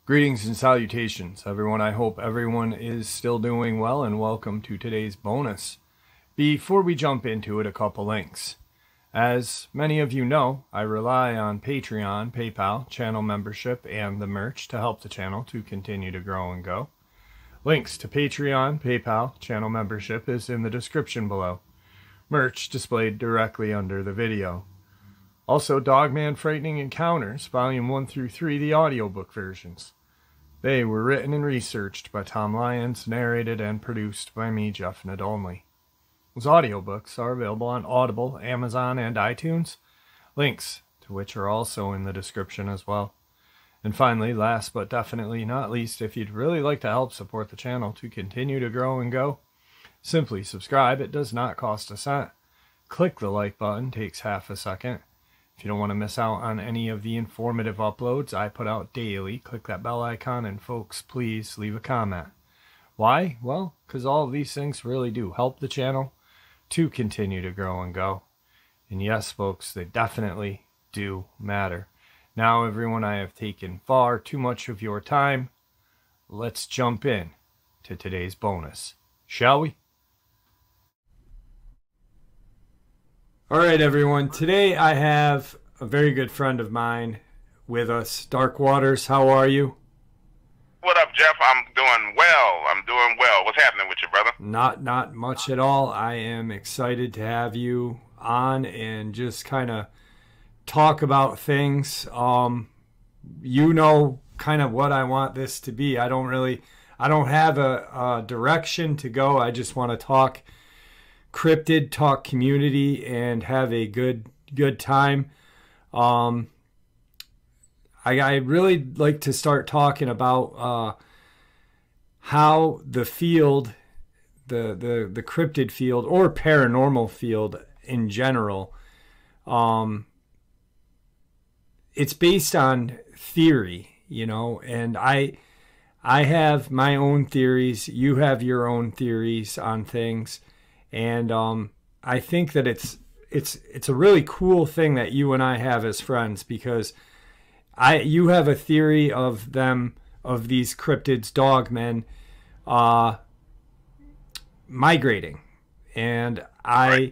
Greetings and salutations, everyone. I hope everyone is still doing well, and welcome to today's bonus. Before we jump into it, a couple links. As many of you know, I rely on Patreon, PayPal, channel membership, and the merch to help the channel to continue to grow and go. Links to Patreon, PayPal, channel membership is in the description below. Merch displayed directly under the video. Also, Dogman Frightening Encounters, Volume 1 through 3, the audiobook versions. They were written and researched by Tom Lyons, narrated and produced by me, Jeff Nadolny. Those audiobooks are available on Audible, Amazon, and iTunes, links to which are also in the description as well. And finally, last but definitely not least, if you'd really like to help support the channel to continue to grow and go, simply subscribe. It does not cost a cent. Click the like button, takes half a second. If you don't want to miss out on any of the informative uploads I put out daily, click that bell icon, and folks, please leave a comment. Why? Well, because all of these things really do help the channel to continue to grow and go. And yes, folks, they definitely do matter. Now, everyone, I have taken far too much of your time. Let's jump in to today's bonus, shall we? All right, everyone. Today I have a very good friend of mine with us. Dark Waters, how are you? What up, Jeff? I'm doing well. What's happening with you, brother? Not much at all. I am excited to have you on and just kind of talk about things. You know kind of what I want this to be. I don't have a direction to go. I just want to talk cryptid, talk community, and have a good time. I really like to start talking about how the field, the cryptid field or paranormal field in general, it's based on theory, you know, and I have my own theories. You have your own theories on things. And I think that it's a really cool thing that you and I have as friends, because you have a theory of these cryptids, dogmen, migrating, and I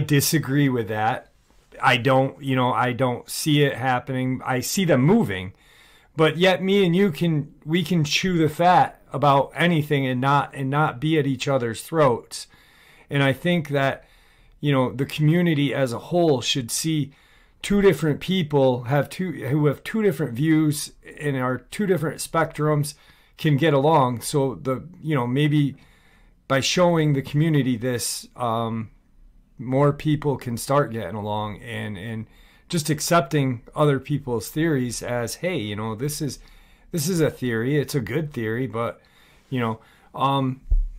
disagree with that. I don't see it happening. I see them moving, but yet me and you we can chew the fat about anything and not be at each other's throats. And I think that, you know, the community as a whole should see two different people who have two different views and are two different spectrums can get along. So maybe by showing the community this, more people can start getting along and just accepting other people's theories as, hey, you know, this is a theory. It's a good theory, but you know,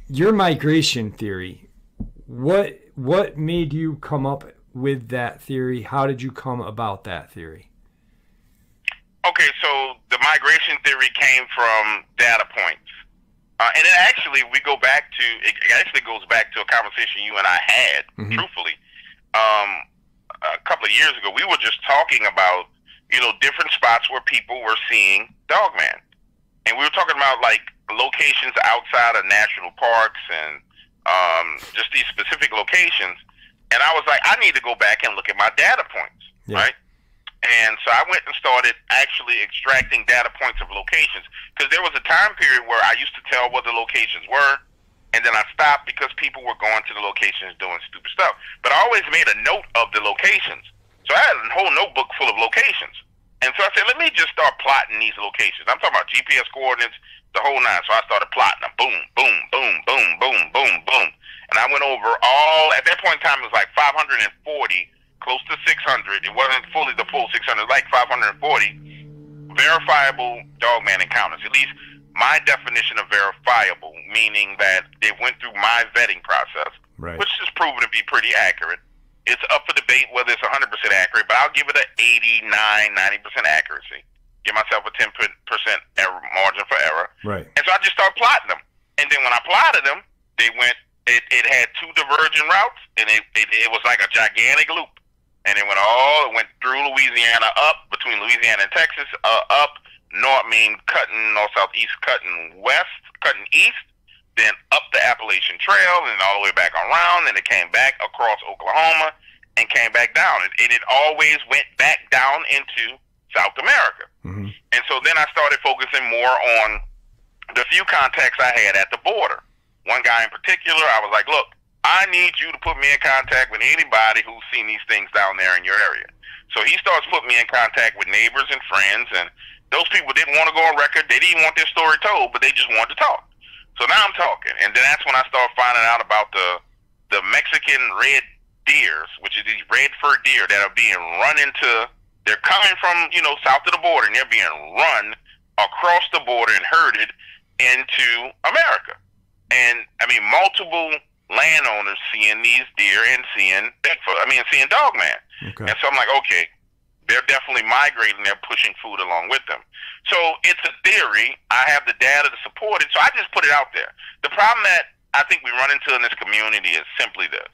your migration theory. What made you come up with that theory? How did you come about that theory? Okay, so the migration theory came from data points. And it actually, goes back to a conversation you and I had, truthfully. A couple of years ago, we were just talking about, you know, different spots where people were seeing Dogman. And we were talking about, like, locations outside of national parks and just these specific locations, and I was like, I need to go back and look at my data points, right? And so I went and started actually extracting data points of locations, because there was a time period where I used to tell what the locations were, and then I stopped because people were going to the locations doing stupid stuff. But I always made a note of the locations, so I had a whole notebook full of locations. And so I said, let me just start plotting these locations. I'm talking about GPS coordinates, the whole nine. So I started plotting them. Boom, boom, boom, boom, boom, boom, boom. And I went over all, at that point in time, it was like 540, close to 600. It wasn't fully the full 600, like 540 verifiable Dogman encounters. At least my definition of verifiable, meaning that they went through my vetting process, which is proven to be pretty accurate. It's up for debate whether it's 100% accurate, but I'll give it an 89, 90% accuracy. Give myself a 10% margin for error. Right. And so I just started plotting them. And then when I plotted them, they went it had two diverging routes, and it was like a gigantic loop. And it went through Louisiana, up between Louisiana and Texas, up north, cutting north, southeast, cutting west, cutting east, then up the Appalachian Trail, and all the way back around, and it came back across Oklahoma and came back down. And it always went back down into South America. Mm-hmm. And so then I started focusing more on the few contacts I had at the border. One guy in particular, I was like, look, I need you to put me in contact with anybody who's seen these things down there in your area. So he starts putting me in contact with neighbors and friends, and those people didn't want to go on record. They didn't want their story told, but they just wanted to talk. So now I'm talking, and then that's when I start finding out about the Mexican red deers, which is these red fur deer that are being run into. They're coming from, south of the border, and they're being run across the border and herded into America. And, multiple landowners seeing these deer and seeing Dogman. Okay. And so I'm like, okay, they're definitely migrating. They're pushing food along with them. So it's a theory. I have the data to support it, so I just put it out there. The problem that I think we run into in this community is simply this.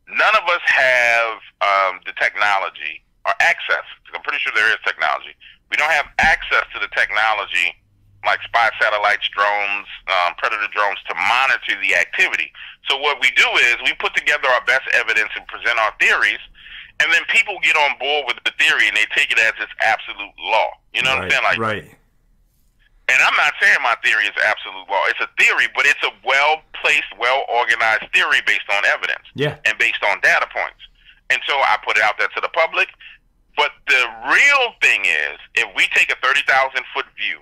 None of us have the technology or access. I'm pretty sure there is technology. We don't have access to the technology like spy satellites, drones, predator drones to monitor the activity. So what we do is we put together our best evidence and present our theories, and then people get on board with the theory and they take it as its absolute law. You know what I'm saying? Right. And I'm not saying my theory is absolute law. It's a theory, but it's a well-placed, well-organized theory based on evidence. Yeah. And based on data points. And so I put it out there to the public. But the real thing is, if we take a 30,000-foot view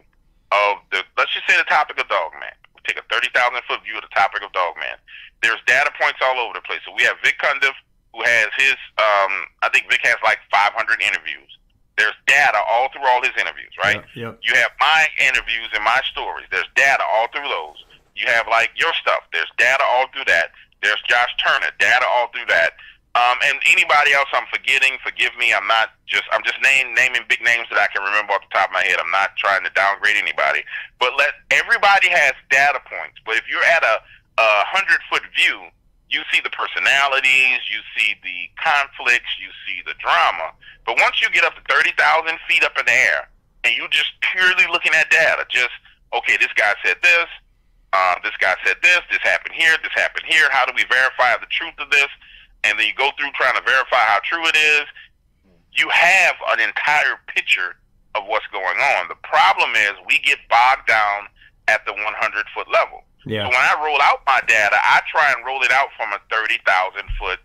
of let's just say the topic of Dogman. We take a 30,000-foot view of the topic of Dogman. There's data points all over the place. So we have Vic Cundiff, who has his, I think Vic has like 500 interviews. There's data all through all his interviews, right? Yep. You have my interviews and my stories. There's data all through those. You have like your stuff. There's data all through that. There's Josh Turner, data all through that. And anybody else I'm forgetting, forgive me. I'm just naming big names that I can remember off the top of my head. I'm not trying to downgrade anybody. But everybody has data points. But if you're at a 100-foot view, you see the personalities, you see the conflicts, you see the drama. But once you get up to 30,000 feet up in the air, and you just purely looking at data, okay, this guy said this happened here, how do we verify the truth of this? And then you go through trying to verify how true it is, you have an entire picture of what's going on. The problem is we get bogged down at the 100-foot level. Yeah. So when I roll out my data, I try and roll it out from a 30,000-foot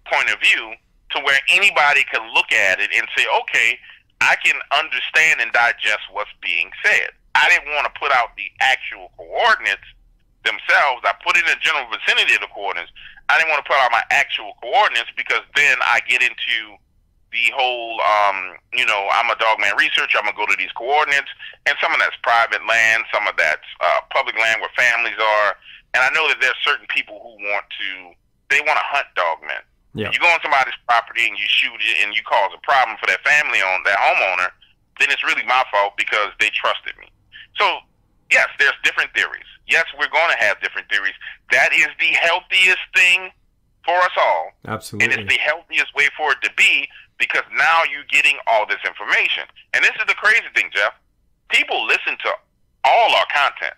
point of view to where anybody can look at it and say, okay, I can understand and digest what's being said. I didn't want to put out the actual coordinates themselves. I put in the general vicinity of the coordinates. I didn't want to put out my actual coordinates because then I get into the whole, I'm a Dogman researcher. I'm going to go to these coordinates. And some of that's private land. Some of that's public land where families are. And I know that there's certain people who want to hunt Dogmen. Yeah. You go on somebody's property and you shoot it and you cause a problem for that family that homeowner, then it's really my fault because they trusted me. So, yes, there's different theories. Yes, we're going to have different theories. That is the healthiest thing for us all. Absolutely. And it's the healthiest way for it to be because now you're getting all this information. And this is the crazy thing, Jeff. People listen to all our content.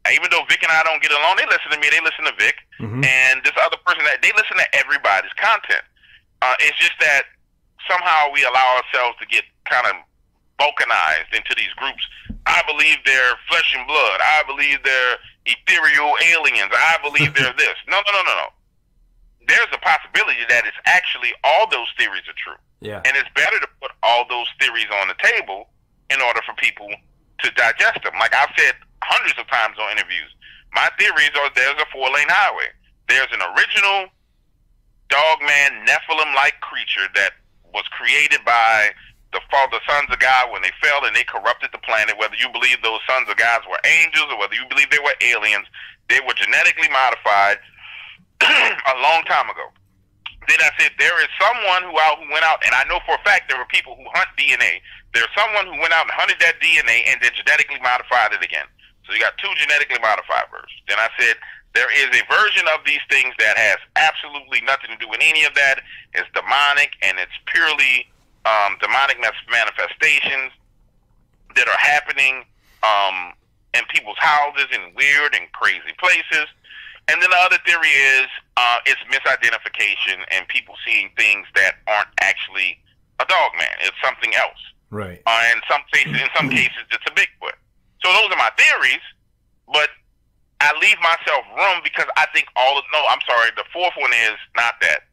Even though Vic and I don't get along, they listen to me, they listen to Vic, and this other person, they listen to everybody's content. It's just that somehow we allow ourselves to get kind of balkanized into these groups. I believe they're flesh and blood. I believe they're ethereal aliens. I believe they're this. No. There's a possibility that it's actually all those theories are true. Yeah. And it's better to put all those theories on the table in order for people to digest them. Like I've said hundreds of times on interviews, my theories are there's a 4-lane highway. There's an original Dogman Nephilim-like creature that was created by the sons of God when they fell and they corrupted the planet. Whether you believe those sons of God were angels or whether you believe they were aliens, they were genetically modified a long time ago. Then I said there is someone who went out, and I know for a fact there were people who hunt DNA. There's someone who went out and hunted that DNA and then genetically modified it again. So you got 2 genetically modified versions. Then I said There is a version of these things that has absolutely nothing to do with any of that. It's demonic, and it's purely demonic manifestations that are happening in people's houses in weird and crazy places. And then the other theory is it's misidentification and people seeing things that aren't actually a Dogman. It's something else. Right. In some cases, it's a Bigfoot. So those are my theories, but I leave myself room because I think the fourth one is not that.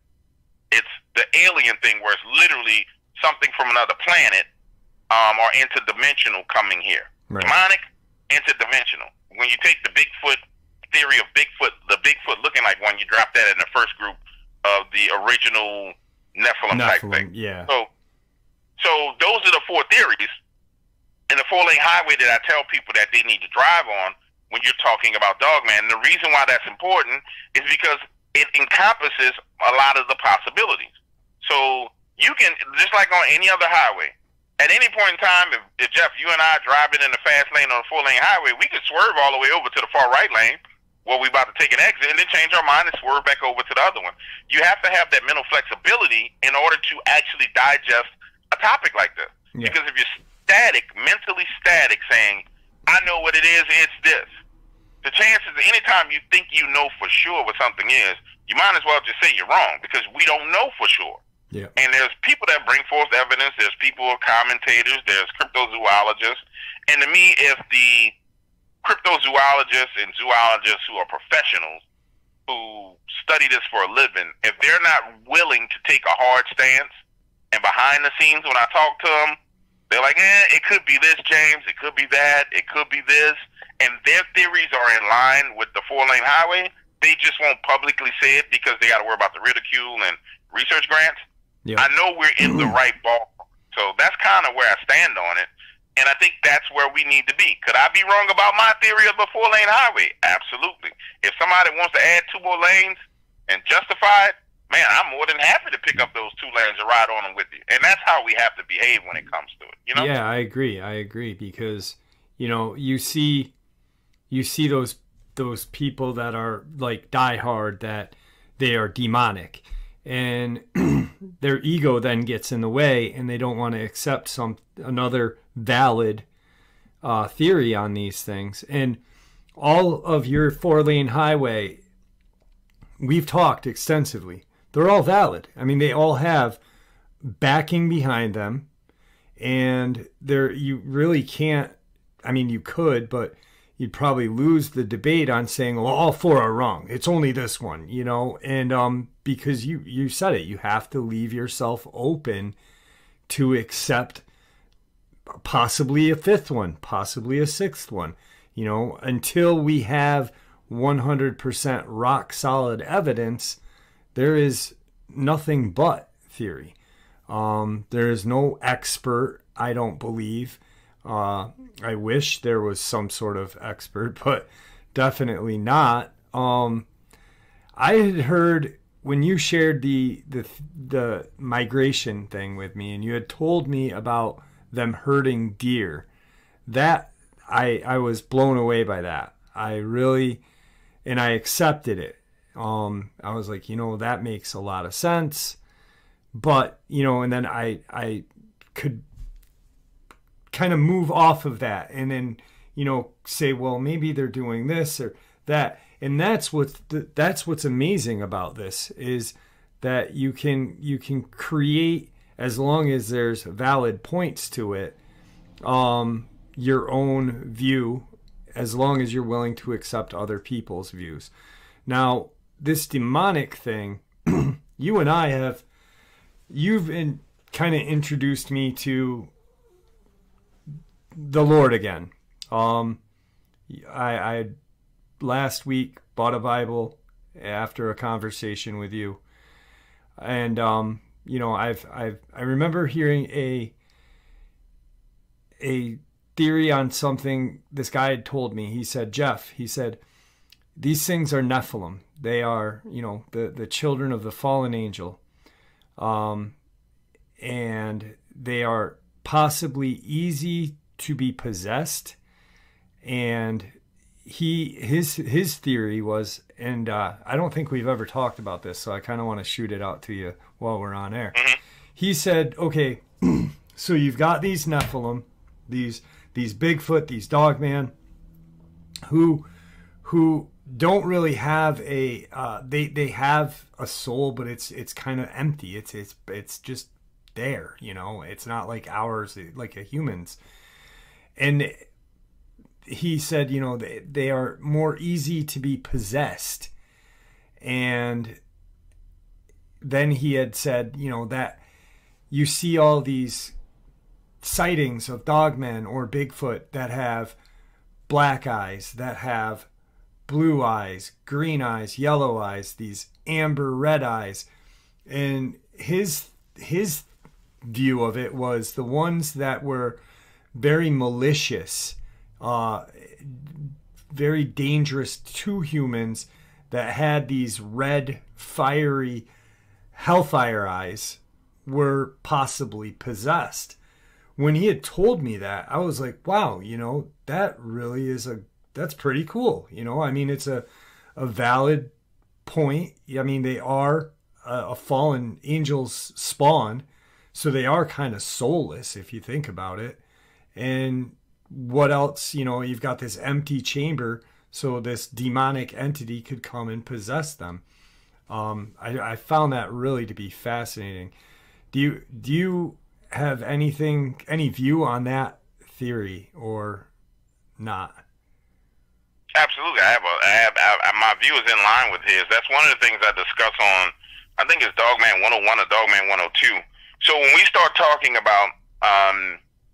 It's the alien thing where it's literally something from another planet or interdimensional coming here. Right. Demonic, interdimensional. When you take the Bigfoot theory of Bigfoot, the Bigfoot looking like one, you drop that in the first group of the original Nephilim type thing. Yeah. So those are the four theories in the four-lane highway that I tell people that they need to drive on when you're talking about Dogman. And the reason why that's important is because it encompasses a lot of the possibilities. So you can, just like on any other highway, at any point in time, if Jeff, you and I are driving in the fast lane on the four-lane highway, we could swerve all the way over to the far right lane where we're about to take an exit and then change our mind and swerve back over to the other one. You have to have that mental flexibility in order to actually digest a topic like this. Yeah. Because if you're static, mentally static, saying, I know what it is, it's this, the chances anytime you think you know for sure what something is, you might as well just say you're wrong because we don't know for sure. Yeah. And there's people that bring forth evidence, there's people, commentators, there's cryptozoologists. And to me, if the cryptozoologists and zoologists who are professionals who study this for a living, if they're not willing to take a hard stance, and behind the scenes when I talk to them, they're like, it could be this, James, it could be that, it could be this, and their theories are in line with the four-lane highway, they just won't publicly say it because they got to worry about the ridicule and research grants. Yeah. I know we're in the right ball. So that's kind of where I stand on it. And I think that's where we need to be. Could I be wrong about my theory of the four-lane highway? Absolutely. If somebody wants to add 2 more lanes and justify it, man, I'm more than happy to pick up those 2 lanes and ride on them with you. And that's how we have to behave when it comes to it. You know? Yeah, I agree because, you see those people that are like diehard that they are demonic, and their ego then gets in the way, and they don't want to accept another valid theory on these things. And all of your 4-lane highway, we've talked extensively. They're all valid. I mean, they all have backing behind them, and you really can't. I mean, you could, but you'd probably lose the debate on saying, well, all 4 are wrong. It's only this one, and because you said it, you have to leave yourself open to accept possibly a 5th one, possibly a 6th one, until we have 100% rock solid evidence. There is nothing but theory. There is no expert, I don't believe. I wish there was some sort of expert, but definitely not. I had heard when you shared the migration thing with me, and you had told me about them herding deer, that I was blown away by that. And I accepted it. I was like, that makes a lot of sense. But, and then I could kind of move off of that and then, say, well, maybe they're doing this or that. And that's what's amazing about this, is that you can create, as long as there's valid points to it, your own view, as long as you're willing to accept other people's views. Now, this demonic thing, you and I you've kind of introduced me to the Lord again. I last week bought a Bible after a conversation with you, and I remember hearing a theory on something this guy had told me. He said, Jeff, these things are Nephilim. They are, the children of the fallen angel. And they are possibly easy to be possessed. And his theory was and I don't think we've ever talked about this, so I kind of want to shoot it out to you while we're on air. Mm-hmm. He said, okay, so you've got these Nephilim, these Bigfoot, these Dogman, who don't really have a they have a soul, but it's kind of empty. It's just there, you know. It's not like ours, like a human's. And he said, you know, they are more easy to be possessed. And then he had said, you know, that you see all these sightings of Dogmen or Bigfoot that have black eyes, that have blue eyes, green eyes, yellow eyes, these amber red eyes. And his view of it was the ones that were very malicious, very dangerous to humans, that had these red, fiery hellfire eyes, were possibly possessed. When he had told me that, I was like, wow, you know, that really is that's pretty cool. You know, I mean, it's a valid point. I mean, they are a fallen angel's spawn, so they are kind of soulless if you think about it. And what else, you know, you've got this empty chamber, so this demonic entity could come and possess them. I found that really to be fascinating. Do you have any view on that theory or not? Absolutely. I have my view is in line with his. That's one of the things I discuss on, I think it's Dogman 101 or Dogman 102. So when we start talking about,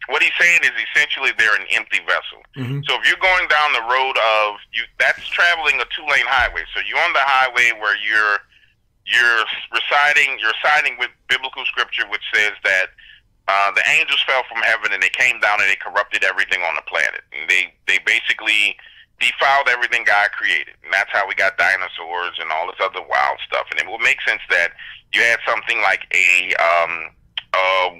what he's saying is essentially they're an empty vessel. Mm-hmm. So if you're going down the road of that's traveling a 2-lane highway. So you're on the highway where you're siding with biblical scripture, which says that the angels fell from heaven and they came down and they corrupted everything on the planet. And they basically defiled everything God created. And that's how we got dinosaurs and all this other wild stuff. And it would make sense that you had something like a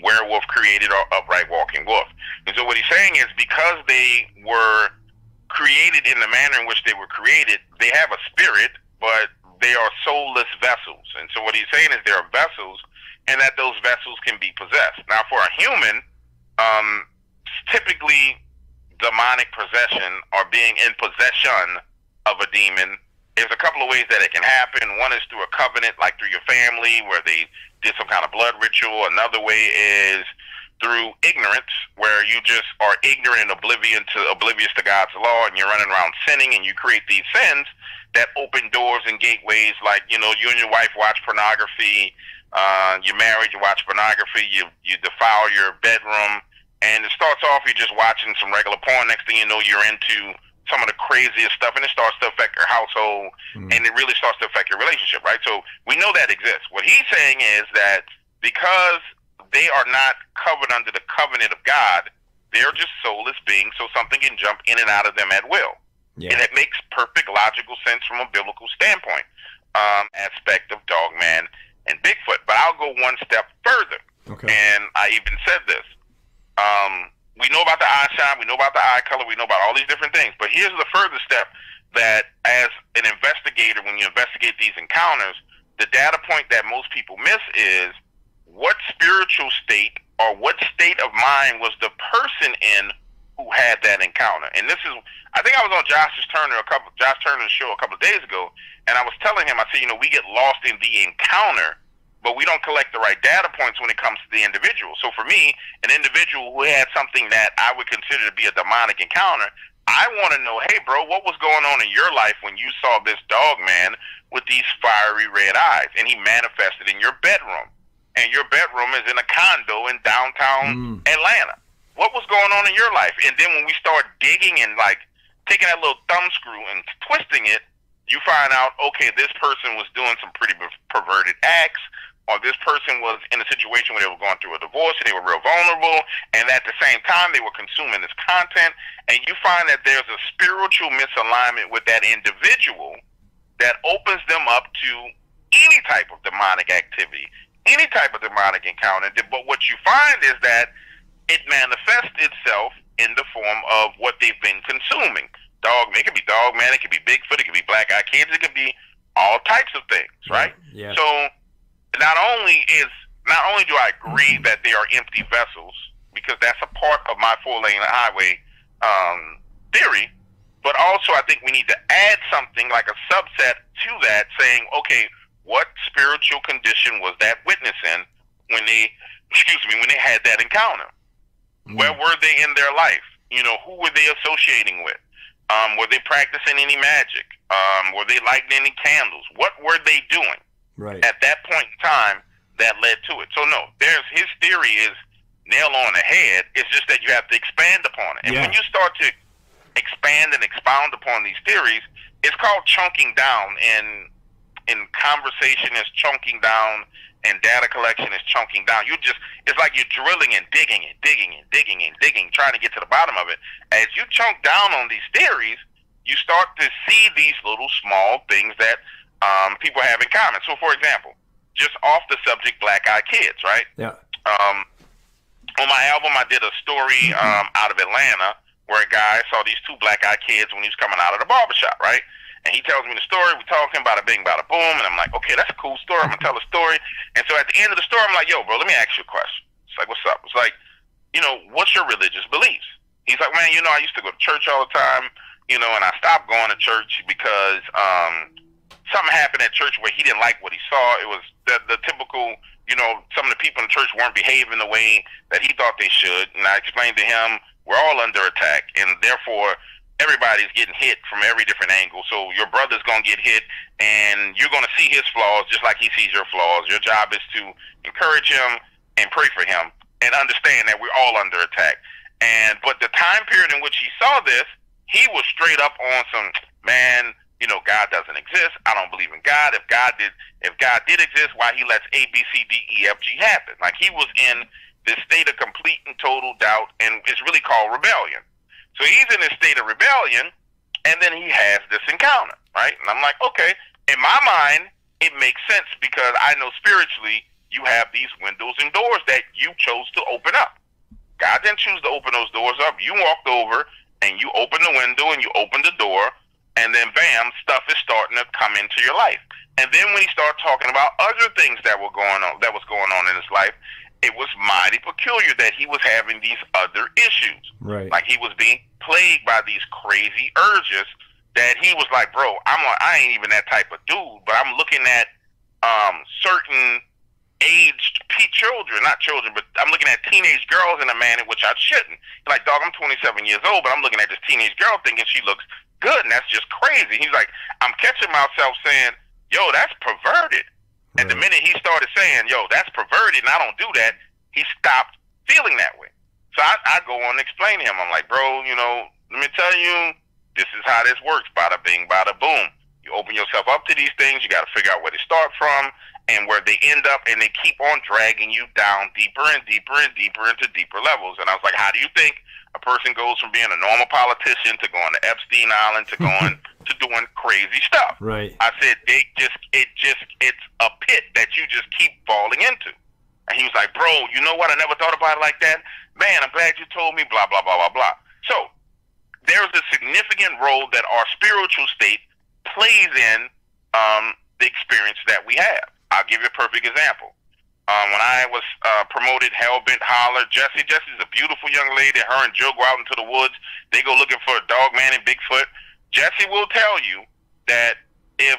werewolf created or upright walking wolf. And so what he's saying is because they were created in the manner in which they were created, they have a spirit, but they are soulless vessels. And so what he's saying is there are vessels, and that those vessels can be possessed. Now, for a human, typically demonic possession or being in possession of a demon, there's a couple of ways that it can happen. One is through a covenant, like through your family, where they did some kind of blood ritual. Another way is through ignorance, where you just are ignorant and oblivious to God's law, and you're running around sinning, and you create these sins that open doors and gateways, like, you know, you and your wife watch pornography, you're married, you watch pornography, you defile your bedroom, and it starts off, you're just watching some regular porn. Next thing you know, you're into some of the craziest stuff, and it starts to affect your household, and it really starts to affect your relationship, right? So we know that exists. What he's saying is that because they are not covered under the covenant of God, they're just soulless beings, so something can jump in and out of them at will. Yeah. And it makes perfect logical sense from a biblical standpoint, aspect of Dogman and Bigfoot. But I'll go one step further. Okay. And I even said this. We know about the eye shine, we know about the eye color, we know about all these different things. But here's the further step, that as an investigator, when you investigate these encounters, the data point that most people miss is what spiritual state or what state of mind was the person in who had that encounter. And this is, I think I was on Josh Turner's show a couple of days ago, and I was telling him, I said, you know, we get lost in the encounter, but we don't collect the right data points when it comes to the individual. So for me, an individual who had something that I would consider to be a demonic encounter, I want to know, hey, bro, what was going on in your life when you saw this Dogman with these fiery red eyes, and he manifested in your bedroom, and your bedroom is in a condo in downtown Atlanta. What was going on in your life? And then when we start digging and like taking that little thumb screw and twisting it, you find out, okay, this person was doing some pretty perverted acts, or this person was in a situation where they were going through a divorce and they were real vulnerable, and at the same time they were consuming this content, and you find that there's a spiritual misalignment with that individual that opens them up to any type of demonic activity, any type of demonic encounter. But what you find is that it manifests itself in the form of what they've been consuming. Dogman. It could be Dogman. It could be Bigfoot. It could be black-eyed kids. It could be all types of things, right? Yeah. So not only do I agree that they are empty vessels, because that's a part of my 4-lane highway theory, but also I think we need to add something like a subset to that, saying, okay, what spiritual condition was that witness in when they, when they had that encounter? Where were they in their life? You know, who were they associating with? Were they practicing any magic? Were they lighting any candles? What were they doing at that point in time that led to it? So no, his theory is nail on the head. It's just that you have to expand upon it. And when you start to expand and expound upon these theories, it's called chunking down. And in conversation is chunking down, and data collection is chunking down. It's like you're drilling and digging and digging and digging and digging, trying to get to the bottom of it. As you chunk down on these theories, you start to see these little small things that people have in common. So, for example, just off the subject, black-eyed kids, right? Yeah. On my album, I did a story out of Atlanta where a guy saw these 2 black-eyed kids when he was coming out of the barbershop, right? And he tells me the story. We're talking, bada bing, bada boom. And I'm like, okay, that's a cool story. I'm going to tell a story. And so at the end of the story, I'm like, yo, bro, let me ask you a question. It's like, what's up? It's like, you know, what's your religious beliefs? He's like, man, you know, I used to go to church all the time, you know, and I stopped going to church because something happened at church where he didn't like what he saw. It was the typical, you know, some of the people in the church weren't behaving the way that he thought they should. And I explained to him, we're all under attack, and therefore everybody's getting hit from every different angle. So your brother's going to get hit, and you're going to see his flaws just like he sees your flaws. Your job is to encourage him and pray for him and understand that we're all under attack. But the time period in which he saw this, he was straight up on some, man, you know, God doesn't exist. I don't believe in God. If God did exist, why he lets A, B, C, D, E, F, G happen? Like, he was in this state of complete and total doubt, and it's really called rebellion. So he's in this state of rebellion, and then he has this encounter, right? And I'm like, okay, in my mind, it makes sense because I know spiritually you have these windows and doors that you chose to open up. God didn't choose to open those doors up. You walked over, and you opened the window, and you opened the door, and then bam, stuff is starting to come into your life. And then when he started talking about other things that was going on in his life, it was mighty peculiar that he was having these other issues. Right. Like, he was being plagued by these crazy urges that he was like, bro, I ain't even that type of dude, but I'm looking at certain aged children, not children, but I'm looking at teenage girls in a manner which I shouldn't. Like, dog, I'm 27 years old, but I'm looking at this teenage girl thinking she looks good, and that's just crazy. He's like, I'm catching myself saying, yo, that's perverted. And the minute he started saying, yo, that's perverted and I don't do that, he stopped feeling that way. So I go on and explain to him. I'm like, bro, you know, let me tell you, this is how this works. Bada bing, bada boom. You open yourself up to these things. You got to figure out where they start from and where they end up, and they keep on dragging you down deeper and deeper and deeper into deeper levels. And I was like, how do you think a person goes from being a normal politician to going to Epstein Island to going to doing crazy stuff? Right. I said, it's a pit that you just keep falling into. And he was like, bro, you know what? I never thought about it like that. Man, I'm glad you told me, blah, blah, blah, blah, blah. So there's a significant role that our spiritual state plays in the experience that we have. I'll give you a perfect example. When I was promoted Hellbent Holler, Jesse's a beautiful young lady. Her and Joe go out into the woods. They go looking for a Dogman and Bigfoot. Jesse will tell you that if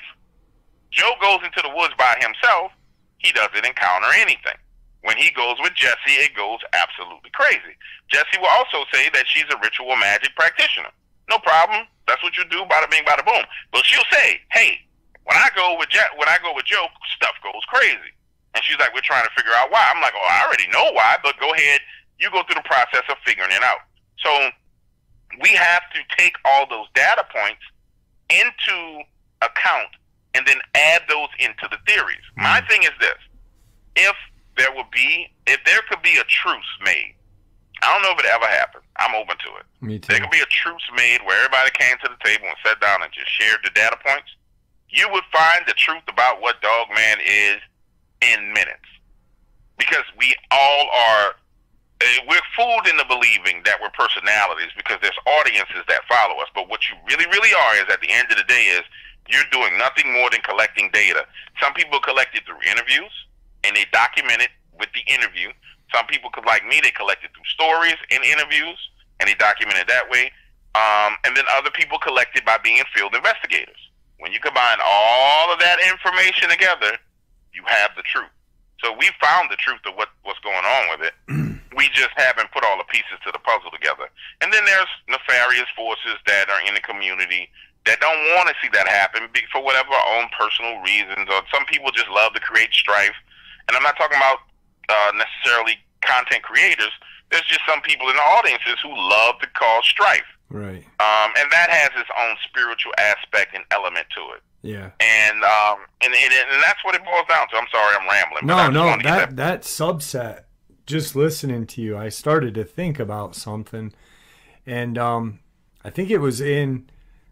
Joe goes into the woods by himself, he doesn't encounter anything. When he goes with Jesse, it goes absolutely crazy. Jesse will also say that she's a ritual magic practitioner. No problem. That's what you do, bada bing, bada boom. But she'll say, hey, when I go with Joe, stuff goes crazy. And she's like, we're trying to figure out why. I'm like, oh, I already know why, but go ahead. You go through the process of figuring it out. So we have to take all those data points into account and then add those into the theories. My thing is this. If there could be a truce made, I don't know if it ever happened. I'm open to it. Me too. There could be a truce made where everybody came to the table and sat down and just shared the data points. You would find the truth about what Dogman is in minutes, because we all are we're fooled into believing that we're personalities because there's audiences that follow us. But what you really, really are is, at the end of the day, is you're doing nothing more than collecting data. Some people collect it through interviews, and they document it with the interview. Some people, like me, they collect it through stories and interviews, and they document it that way. And then other people collect it by being field investigators. When you combine all of that information together, you have the truth. So we found the truth of what's going on with it. We just haven't put all the pieces to the puzzle together. And then there's nefarious forces that are in the community that don't want to see that happen for whatever own personal reasons, or some people just love to create strife. And I'm not talking about necessarily content creators. There's just some people in the audiences who love to cause strife. Right. And that has its own spiritual aspect and element to it. Yeah. And that's what it boils down to. I'm sorry, I'm rambling. No, that subset, just listening to you, I started to think about something. And I think it was in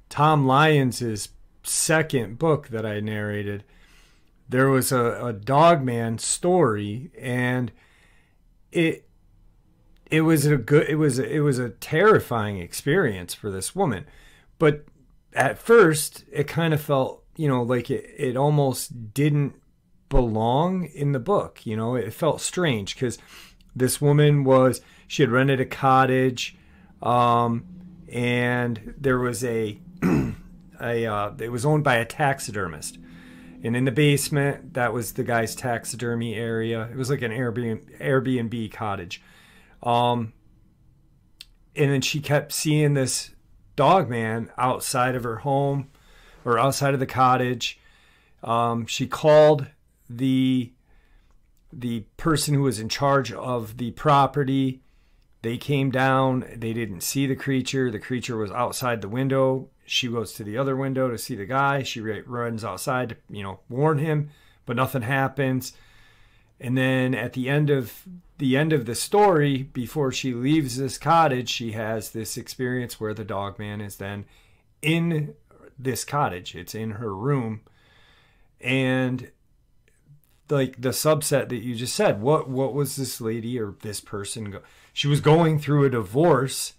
Tom Lyons' second book that I narrated. There was a Dogman story, and it was a terrifying experience for this woman. But at first, it kind of felt, like it almost didn't belong in the book. It felt strange because this woman she had rented a cottage, and there was it was owned by a taxidermist. And in the basement, that was the guy's taxidermy area. It was like an Airbnb cottage. And then she kept seeing this Dogman outside of her home, or outside of the cottage. She called the person who was in charge of the property. They came down. They didn't see the creature. The creature was outside the window. She goes to the other window to see the guy. She runs outside to, warn him, but nothing happens. And then at the end of the story, before she leaves this cottage, she has this experience where the Dogman is then in this cottage. It's in her room. And like the subset that you just said, what was this lady or this person? She was going through a divorce,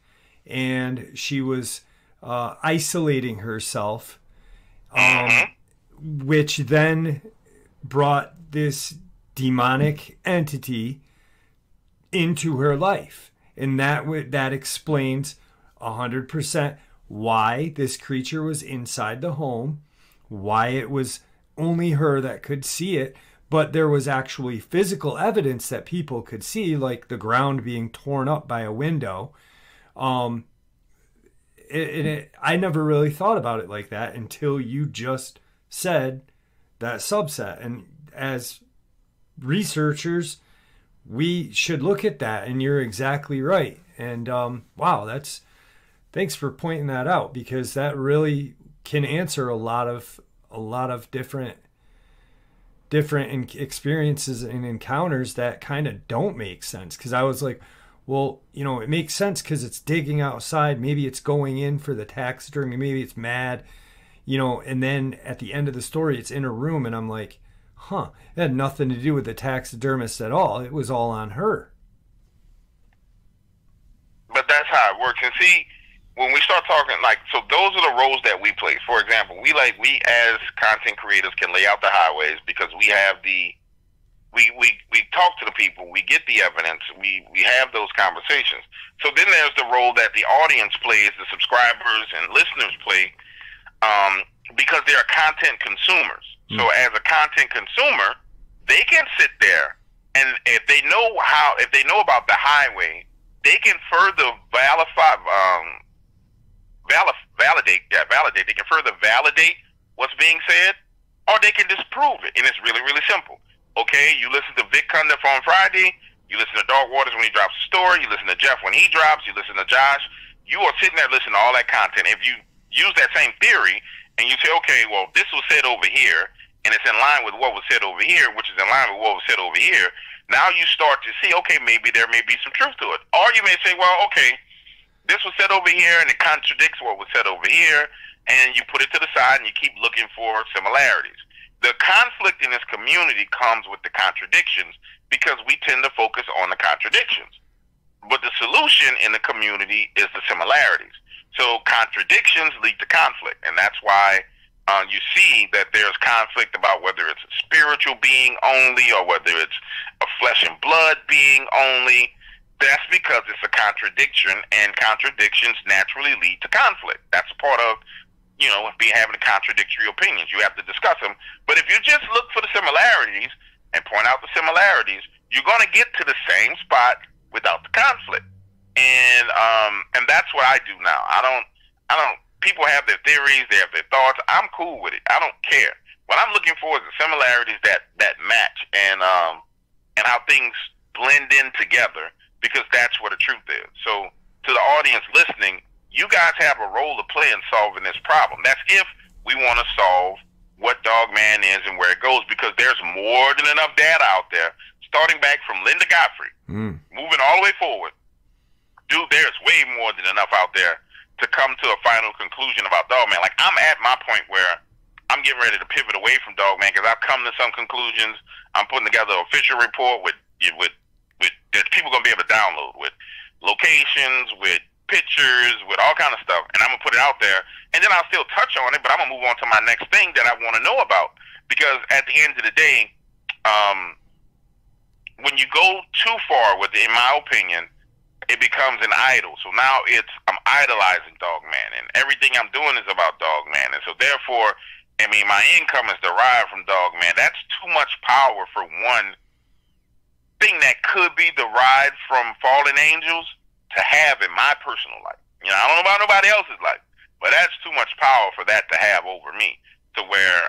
and she was isolating herself, which then brought this demonic entity into her life. And that explains 100% why this creature was inside the home, why it was only her that could see it, but there was actually physical evidence that people could see, like the ground being torn up by a window. I never really thought about it like that until you just said that subset. And as researchers, we should look at that, and you're exactly right. And wow, thanks for pointing that out, because that really can answer a lot of different experiences and encounters that kind of don't make sense. Because I was like, well, it makes sense because it's digging outside. Maybe it's going in for the taxidermy. Maybe it's mad, and then at the end of the story, it's in a room, and I'm like, it had nothing to do with the taxidermist at all. It was all on her. But that's how it works. And see, when we start talking, so those are the roles that we play. For example, we as content creators can lay out the highways because we have we talk to the people, we get the evidence, we have those conversations. So then there's the role that the audience plays, the subscribers and listeners play, because they are content consumers. So as a content consumer, they can sit there, and if they know about the highway, they can further validate. They can further validate what's being said, or they can disprove it. And it's really, really simple. Okay, you listen to Vic Cundiff on Friday, you listen to Dog Waters when he drops a story, you listen to Jeff when he drops, you listen to Josh. You are sitting there listening to all that content. If you use that same theory and you say, okay, well, this was said over here, and it's in line with what was said over here, which is in line with what was said over here, now you start to see, okay, maybe there may be some truth to it. Or you may say, well, okay, this was said over here, and it contradicts what was said over here, and you put it to the side, and you keep looking for similarities. The conflict in this community comes with the contradictions because we tend to focus on the contradictions. But the solution in the community is the similarities. So contradictions lead to conflict, and that's why you see that there's conflict about whether it's a spiritual being only or whether it's a flesh and blood being only. That's because it's a contradiction, and contradictions naturally lead to conflict. That's a part of, having contradictory opinions. You have to discuss them. But if you just look for the similarities and point out the similarities, you're going to get to the same spot without the conflict. And that's what I do now. I don't. People have their theories, they have their thoughts. I'm cool with it. I don't care. What I'm looking for is the similarities that match, and how things blend in together, because that's what the truth is. So to the audience listening, you guys have a role to play in solving this problem. That's if we want to solve what Dogman is and where it goes, because there's more than enough data out there, starting back from Linda Godfrey, moving all the way forward. Dude, there's way more than enough out there to come to a final conclusion about Dogman. Like, I'm at my point where I'm getting ready to pivot away from Dogman, because I've come to some conclusions. I'm putting together an official report with that people gonna be able to download, with locations, with pictures, with all kind of stuff, and I'm gonna put it out there. And then I'll still touch on it, but I'm gonna move on to my next thing that I want to know about, because at the end of the day, when you go too far with it, in my opinion, it becomes an idol. So now I'm idolizing Dogman, and everything I'm doing is about Dogman. And so therefore, my income is derived from Dogman. That's too much power for one thing that could be derived from fallen angels to have in my personal life. I don't know about nobody else's life, but that's too much power for that to have over me. To where,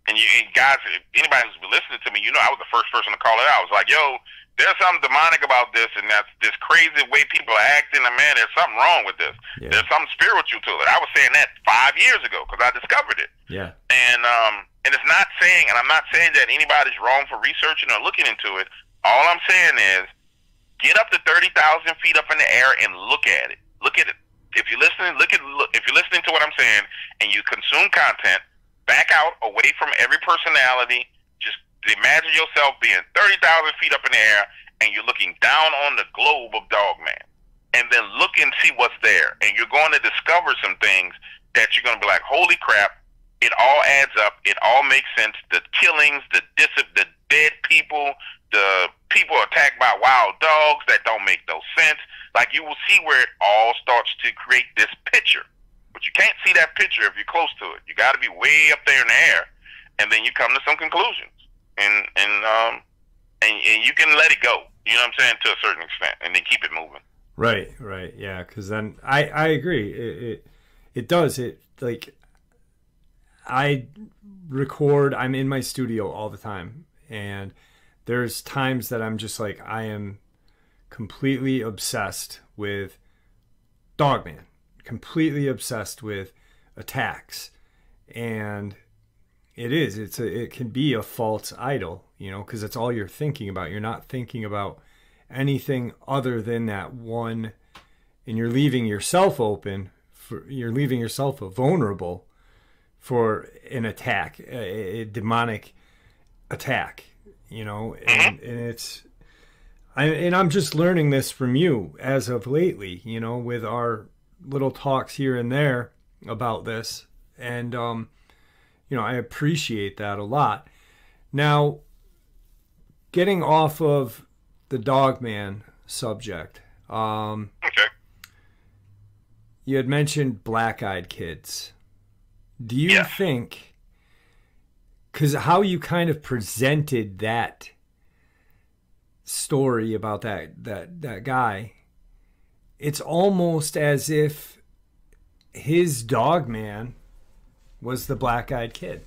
and guys, anybody who's been listening to me, I was the first person to call it out. I was like, yo, there's something demonic about this, and that's this crazy way people are acting, and man, there's something wrong with this. Yeah. There's something spiritual to it. I was saying that 5 years ago, because I discovered it. Yeah. And it's not saying, and I'm not saying that anybody's wrong for researching or looking into it. All I'm saying is, get up to 30,000 feet up in the air and look at it. Look at it. If you're listening, if you're listening to what I'm saying, and you consume content, back out away from every personality. Just imagine yourself being 30,000 feet up in the air, and you're looking down on the globe of Dogman. And then look and see what's there. And you're going to discover some things that you're going to be like, holy crap, it all adds up. It all makes sense. The killings, the dead people, the people attacked by wild dogs that don't make no sense. Like, you will see where it all starts to create this picture. But you can't see that picture if you're close to it. You got to be way up there in the air, and then you come to some conclusions, and you can let it go. You know what I'm saying, to a certain extent, and then keep it moving. Right, yeah. Because then I agree. It does. It, like, I record. I'm in my studio all the time, and there's times that I'm just like, I am completely obsessed with Dogman. Completely obsessed with attacks, and it can be a false idol, because it's all you're thinking about. You're not thinking about anything other than that one, and you're leaving yourself vulnerable for an attack, a demonic attack, and I'm just learning this from you as of lately, with our little talks here and there about this, and I appreciate that a lot. Now, getting off of the Dogman subject, okay, you had mentioned black-eyed kids. Do you think, because how you kind of presented that story about that guy, it's almost as if his Dogman was the black-eyed kid.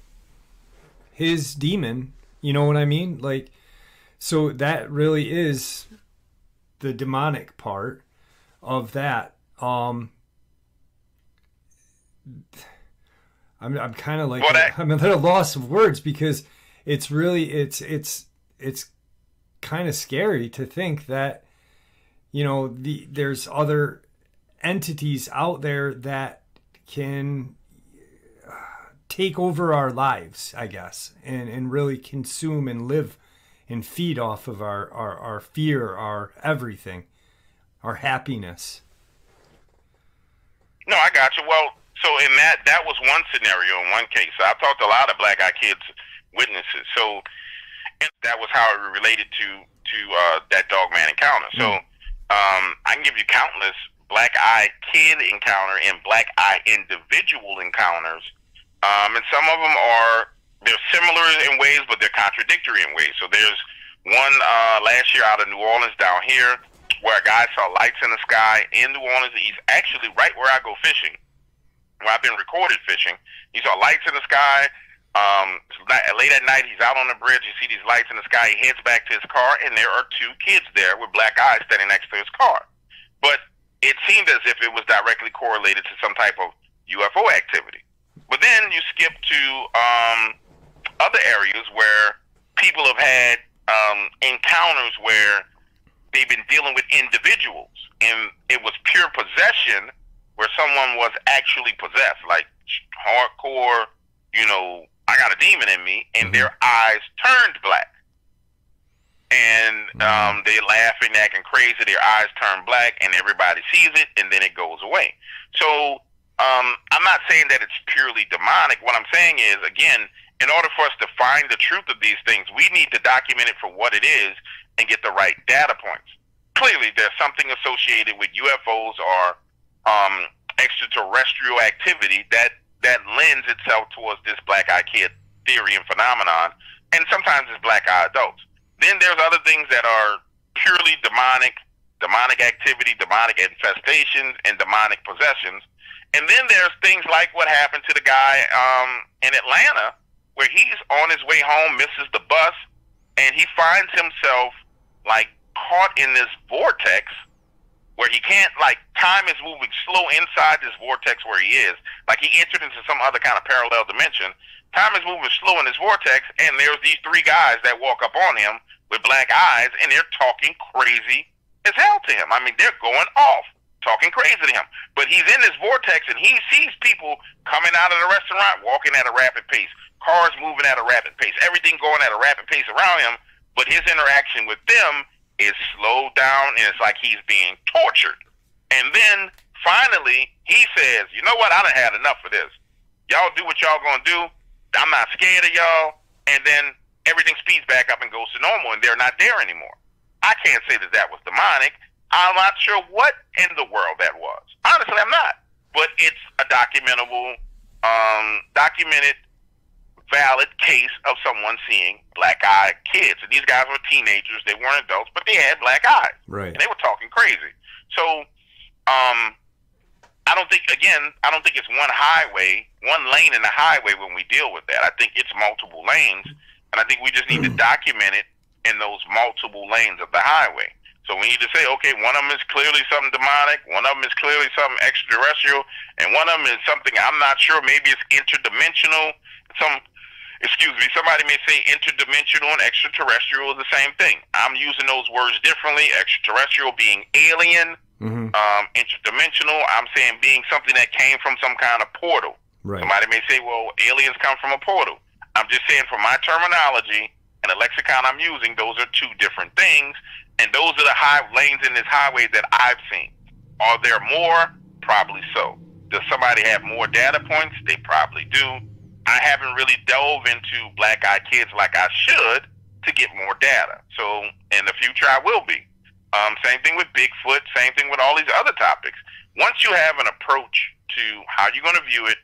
His demon, you know what I mean? Like, so that really is the demonic part of that. I'm kind of like, I'm at a loss of words, because it's really, it's kind of scary to think that, there's other entities out there that can take over our lives, I guess, and really consume and live and feed off of our fear, our everything. or happiness. No, I got you. Well, so in that was one scenario in one case. So I've talked to a lot of black-eyed kids witnesses. So that was how it related to that Dogman encounter. So I can give you countless black-eyed kid encounter and black-eyed individual encounters. And some of them they're similar in ways, but they're contradictory in ways. So there's one last year out of New Orleans down here where a guy saw lights in the sky in New Orleans. He's actually right where I go fishing, where I've been recorded fishing. He saw lights in the sky. Late at night, he's out on the bridge. You see these lights in the sky. He heads back to his car, and there are two kids there with black eyes standing next to his car. But it seemed as if it was directly correlated to some type of UFO activity. But then you skip to other areas where people have had encounters where they've been dealing with individuals, and it was pure possession where someone was actually possessed, like hardcore, I got a demon in me, and their eyes turned black. And they're laughing, acting crazy, their eyes turn black, and everybody sees it, and then it goes away. So I'm not saying that it's purely demonic. What I'm saying is, again, in order for us to find the truth of these things, we need to document it for what it is and get the right data points. Clearly, there's something associated with UFOs or extraterrestrial activity that lends itself towards this black-eyed kid theory and phenomenon, and sometimes it's black-eyed adults. Then there's other things that are purely demonic activity, demonic infestations, and demonic possessions. And then there's things like what happened to the guy in Atlanta, where he's on his way home, misses the bus, and he finds himself like caught in this vortex where he can't, like, time is moving slow inside this vortex where he is. Like he entered into some other kind of parallel dimension. Time is moving slow in this vortex, and there's these three guys that walk up on him with black eyes, and they're talking crazy as hell to him. I mean, they're going off, talking crazy to him. But he's in this vortex, and he sees people coming out of the restaurant, walking at a rapid pace, cars moving at a rapid pace, everything going at a rapid pace around him, but his interaction with them is slowed down, and it's like he's being tortured. And then, finally, he says, you know what, I done had enough of this. Y'all do what y'all gonna do. I'm not scared of y'all. And then everything speeds back up and goes to normal, and they're not there anymore. I can't say that was demonic. I'm not sure what in the world that was. Honestly, I'm not. But it's a documented, valid case of someone seeing black-eyed kids. And these guys were teenagers. They weren't adults, but they had black eyes. Right. And they were talking crazy. So I don't think it's one lane in the highway when we deal with that. I think it's multiple lanes, and I think we just need to document it in those multiple lanes of the highway. So we need to say, okay, one of them is clearly something demonic, one of them is clearly something extraterrestrial, and one of them is something I'm not sure, maybe it's interdimensional. Somebody may say interdimensional and extraterrestrial is the same thing. I'm using those words differently. Extraterrestrial being alien, interdimensional, I'm saying being something that came from some kind of portal. Right. Somebody may say, well, aliens come from a portal. I'm just saying, for my terminology and the lexicon I'm using, those are two different things, and those are the lanes in this highway that I've seen. Are there more? Probably so. Does somebody have more data points? They probably do. I haven't really dove into black-eyed kids like I should to get more data. So in the future, I will be. Same thing with Bigfoot, same thing with all these other topics. Once you have an approach to how you're going to view it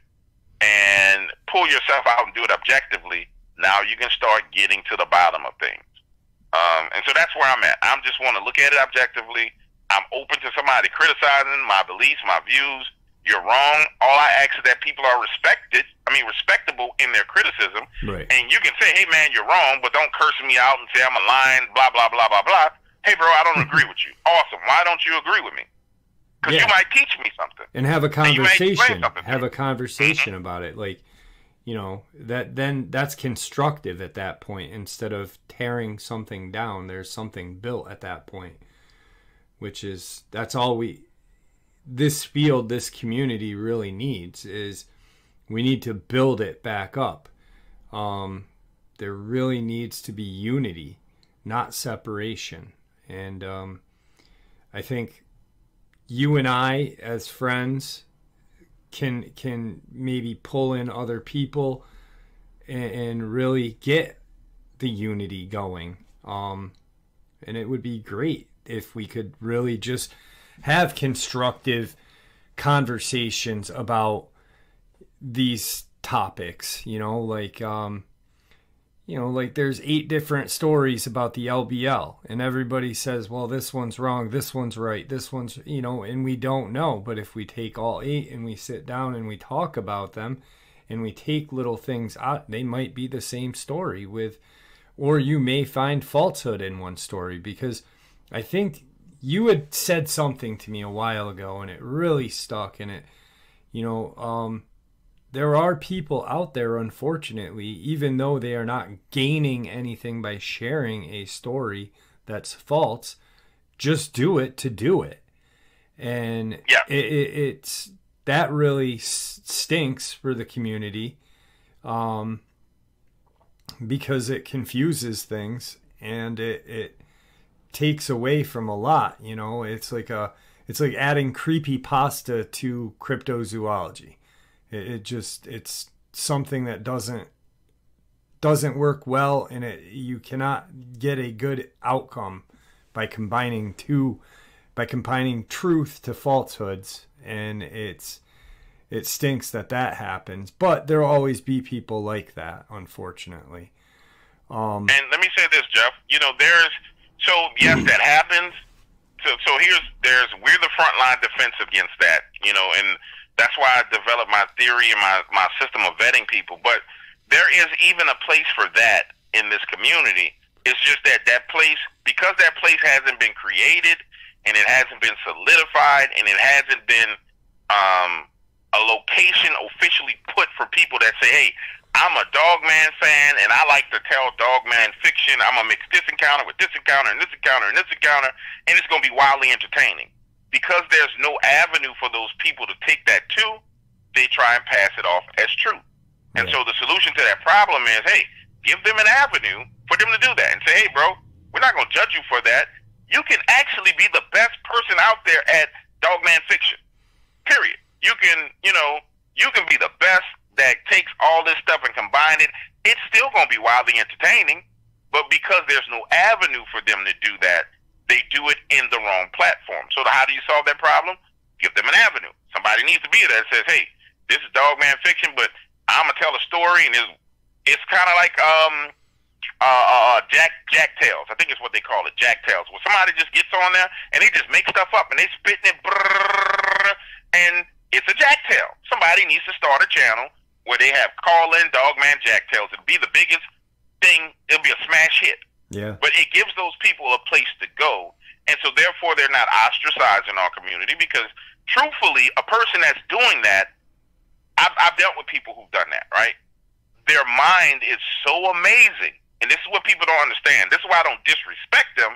and pull yourself out and do it objectively, now you can start getting to the bottom of things. And so that's where I'm at. I just want to look at it objectively. I'm open to somebody criticizing my beliefs, my views. You're wrong. All I ask is that people are respectable in their criticism. Right. And you can say, hey, man, you're wrong, but don't curse me out and say I'm a lying, blah, blah, blah, blah, blah. Hey, bro, I don't agree with you. Awesome. Why don't you agree with me? Because you might teach me something. And have a conversation. Have a conversation about it. Like, that's constructive at that point. Instead of tearing something down, there's something built at that point. That's all this field, this community really needs, is we need to build it back up. There really needs to be unity, not separation. And I think you and I as friends can maybe pull in other people and really get the unity going. And it would be great if we could really just have constructive conversations about these topics, like there's 8 different stories about the LBL, and everybody says, well, this one's wrong, this one's right, this one's, and we don't know. But if we take all 8 and we sit down and we talk about them and we take little things out, they might be the same story or you may find falsehood in one story. Because I think you had said something to me a while ago and it really stuck, and there are people out there, unfortunately, even though they are not gaining anything by sharing a story that's false, just do it to do it. And it's that really stinks for the community, because it confuses things and it takes away from a lot. It's like adding creepypasta to cryptozoology. It's something that doesn't work well, and you cannot get a good outcome by combining truth to falsehoods, and it stinks that happens. But there'll always be people like that, unfortunately. And let me say this, Jeff. Yes, that happens. So we're the frontline defense against that. And that's why I developed my theory and my system of vetting people. But there is even a place for that in this community. It's just that place, because that place hasn't been created and it hasn't been solidified and it hasn't been a location officially put for people that say, hey, I'm a Dogman fan and I like to tell Dogman fiction. I'm going to mix this encounter with this encounter and this encounter and this encounter, and it's going to be wildly entertaining. Because there's no avenue for those people to take that to, they try and pass it off as true. And so the solution to that problem is, hey, give them an avenue for them to do that and say, hey, bro, we're not going to judge you for that. You can actually be the best person out there at Dogman fiction, period. You can be the best that takes all this stuff and combine it. It's still going to be wildly entertaining, but because there's no avenue for them to do that, they do it in the wrong platform. So how do you solve that problem? Give them an avenue. Somebody needs to be there that says, hey, this is Dogman fiction, but I'm going to tell a story, and it's kind of like Jack Tales. I think it's what they call it, Jack Tales. Where somebody just gets on there, and they just make stuff up, and they spitting it, and it's a Jack Tale. Somebody needs to start a channel where they have call-in Dogman Jack Tales. It'll be the biggest thing. It'll be a smash hit. Yeah. But it gives those people a place to go, and so therefore they're not ostracized in our community, because truthfully, a person that's doing that, I've dealt with people who've done that, right? Their mind is so amazing, and this is what people don't understand. This is why I don't disrespect them.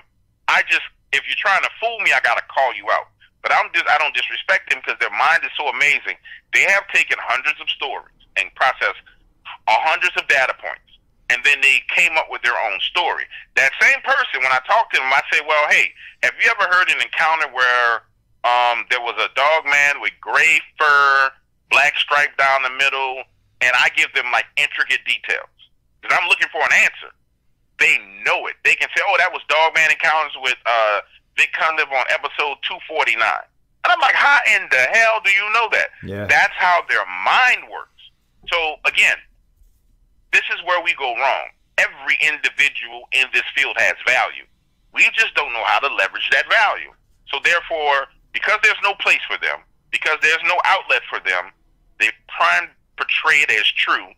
If you're trying to fool me, I got to call you out. But I don't disrespect them, because their mind is so amazing. They have taken hundreds of stories and processed hundreds of data points, and then they came up with their own story. That same person, when I talk to them, I say, well, hey, have you ever heard an encounter where there was a Dogman with gray fur, black stripe down the middle, and I give them like intricate details, because I'm looking for an answer. They know it. They can say, oh, that was Dogman Encounters with Vic Cunliffe on episode 249. And I'm like, how in the hell do you know that? Yeah. That's how their mind works. So, again, this is where we go wrong. Every individual in this field has value. We just don't know how to leverage that value. So, therefore, because there's no place for them, because there's no outlet for them, they try and portray it as true.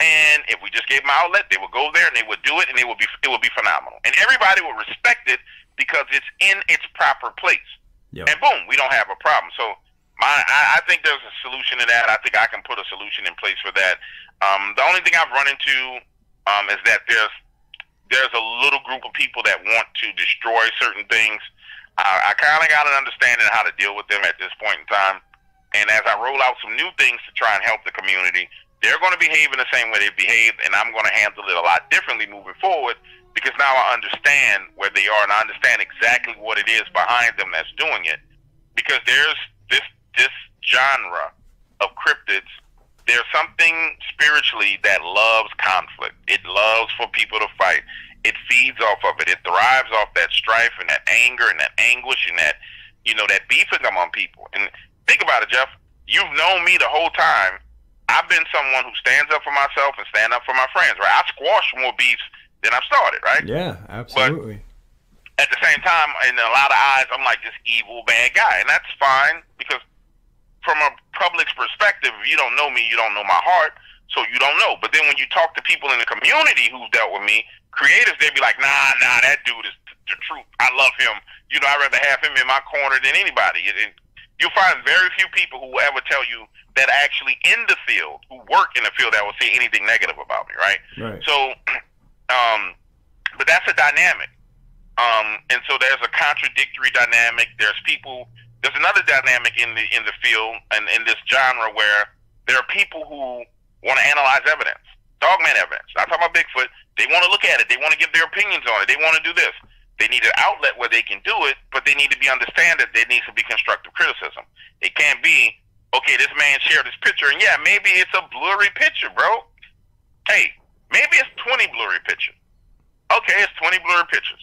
And if we just gave them an outlet, they would go there and they would do it, and it would be phenomenal. And everybody will respect it because it's in its proper place. Yep. And boom, we don't have a problem. So I think there's a solution to that. I think I can put a solution in place for that. The only thing I've run into is that there's a little group of people that want to destroy certain things. I kind of got an understanding of how to deal with them at this point in time. And as I roll out some new things to try and help the community, they're going to behave in the same way they behaved, and I'm going to handle it a lot differently moving forward, because now I understand where they are, and I understand exactly what it is behind them that's doing it. because there's this genre of cryptids. There's something spiritually that loves conflict. It loves for people to fight. It feeds off of it. It thrives off that strife and that anger and that anguish and that, that beefing among people. And think about it, Jeff. You've known me the whole time. I've been someone who stands up for myself and stand up for my friends, right? I squash more beefs than I've started, right? Yeah, absolutely. But at the same time, in a lot of eyes, I'm like this evil, bad guy. And that's fine, because from a public's perspective, if you don't know me, you don't know my heart, so you don't know. But then when you talk to people in the community who've dealt with me, creators, they'd be like, nah, that dude is the truth. I love him. I'd rather have him in my corner than anybody. And you'll find very few people who will ever tell you that actually in the field, who work in the field, that will say anything negative about me, right? Right. So, but that's a dynamic. And so there's a contradictory dynamic. There's another dynamic in the field and in this genre where there are people who want to analyze evidence, Dogman evidence. I'm talking about Bigfoot. They want to look at it. They want to give their opinions on it. They want to do this. They need an outlet where they can do it, but they need to understand that there needs to be constructive criticism. It can't be, okay, this man shared this picture, and yeah, maybe it's a blurry picture, bro. Hey, maybe it's 20 blurry pictures. Okay, it's 20 blurry pictures.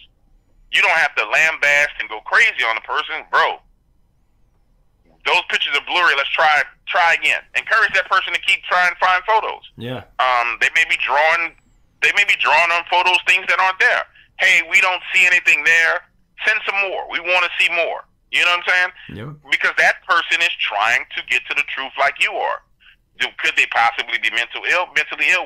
You don't have to lambaste and go crazy on the person, bro. Those pictures are blurry. Let's try again. Encourage that person to keep trying to find photos. Yeah. They may be drawing on photos things that aren't there. Hey, we don't see anything there. Send some more. We want to see more. You know what I'm saying? Yeah. Because that person is trying to get to the truth like you are. Could they possibly be mentally ill?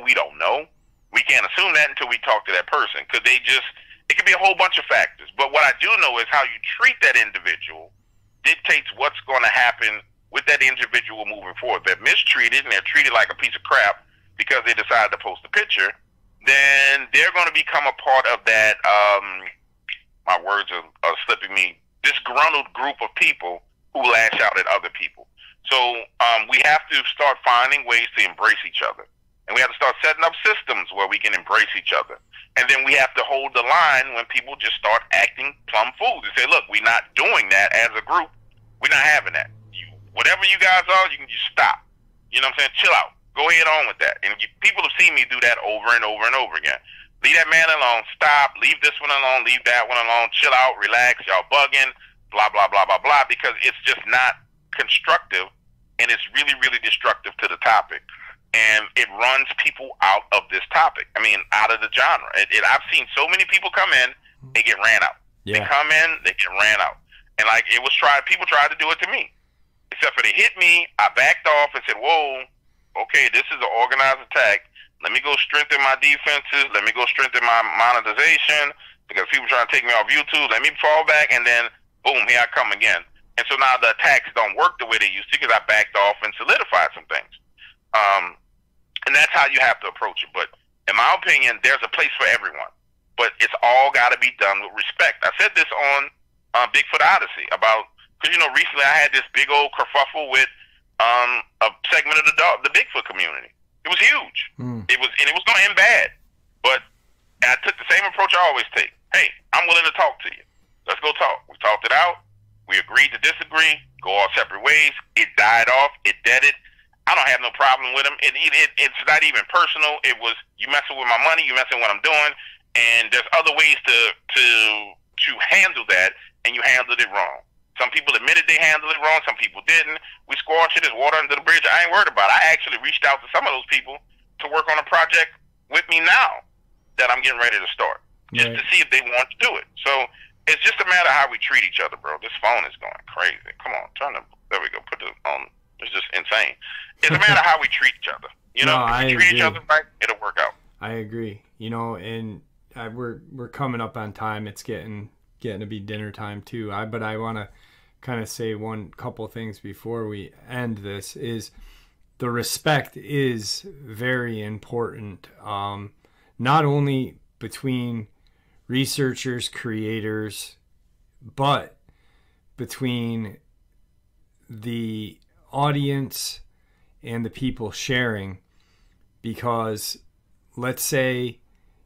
We don't know. We can't assume that until we talk to that person. It could be a whole bunch of factors. But what I do know is how you treat that individual dictates what's going to happen with that individual moving forward. If they're mistreated and they're treated like a piece of crap because they decided to post a picture, then they're going to become a part of that, my words are slipping me, disgruntled group of people who lash out at other people. So we have to start finding ways to embrace each other. And we have to start setting up systems where we can embrace each other. And then we have to hold the line when people just start acting plumb fools and say, look, we're not doing that as a group. We're not having that. Whatever you guys are, you can just stop. You know what I'm saying? Chill out. Go ahead on with that. And people have seen me do that over and over and over again. Leave that man alone. Stop. Leave this one alone. Leave that one alone. Chill out. Relax. Y'all bugging. Blah, blah, blah, blah, blah. Because it's just not constructive, and it's really, really destructive to the topic. And it runs people out of this topic. I mean, out of the genre. I've seen so many people come in, they get ran out. Yeah. They come in, they get ran out. And like people tried to do it to me. Except for they hit me, I backed off and said, whoa, okay, this is an organized attack. Let me go strengthen my defenses. Let me go strengthen my monetization, because people trying to take me off YouTube. Let me fall back, and then, boom, here I come again. And so now the attacks don't work the way they used to, because I backed off and solidified some things. And that's how you have to approach it. But in my opinion, there's a place for everyone. But it's all got to be done with respect. I said this on Bigfoot Odyssey about, because, recently I had this big old kerfuffle with a segment of the Bigfoot community. It was huge. It was going to end bad. But I took the same approach I always take. Hey, I'm willing to talk to you. Let's go talk. We talked it out. We agreed to disagree, go our separate ways. It died off. It deaded. I don't have no problem with him. It's not even personal. It was, you messing with my money, you messing with what I'm doing, and there's other ways to handle that, and you handled it wrong. Some people admitted they handled it wrong. Some people didn't. We squashed it. It's water under the bridge. I ain't worried about it. I actually reached out to some of those people to work on a project with me now that I'm getting ready to start, just to see if they want to do it. So it's just a matter of how we treat each other, bro. This phone is going crazy. Come on, there we go. Put it on. It's just insane. It's a matter of how we treat each other. If we treat each other right, it'll work out. I agree. And we're coming up on time. It's getting to be dinner time too. But I want to kind of say one couple things before we end this. Is the respect is very important, not only between researchers, creators, but between the audience and the people sharing. Because let's say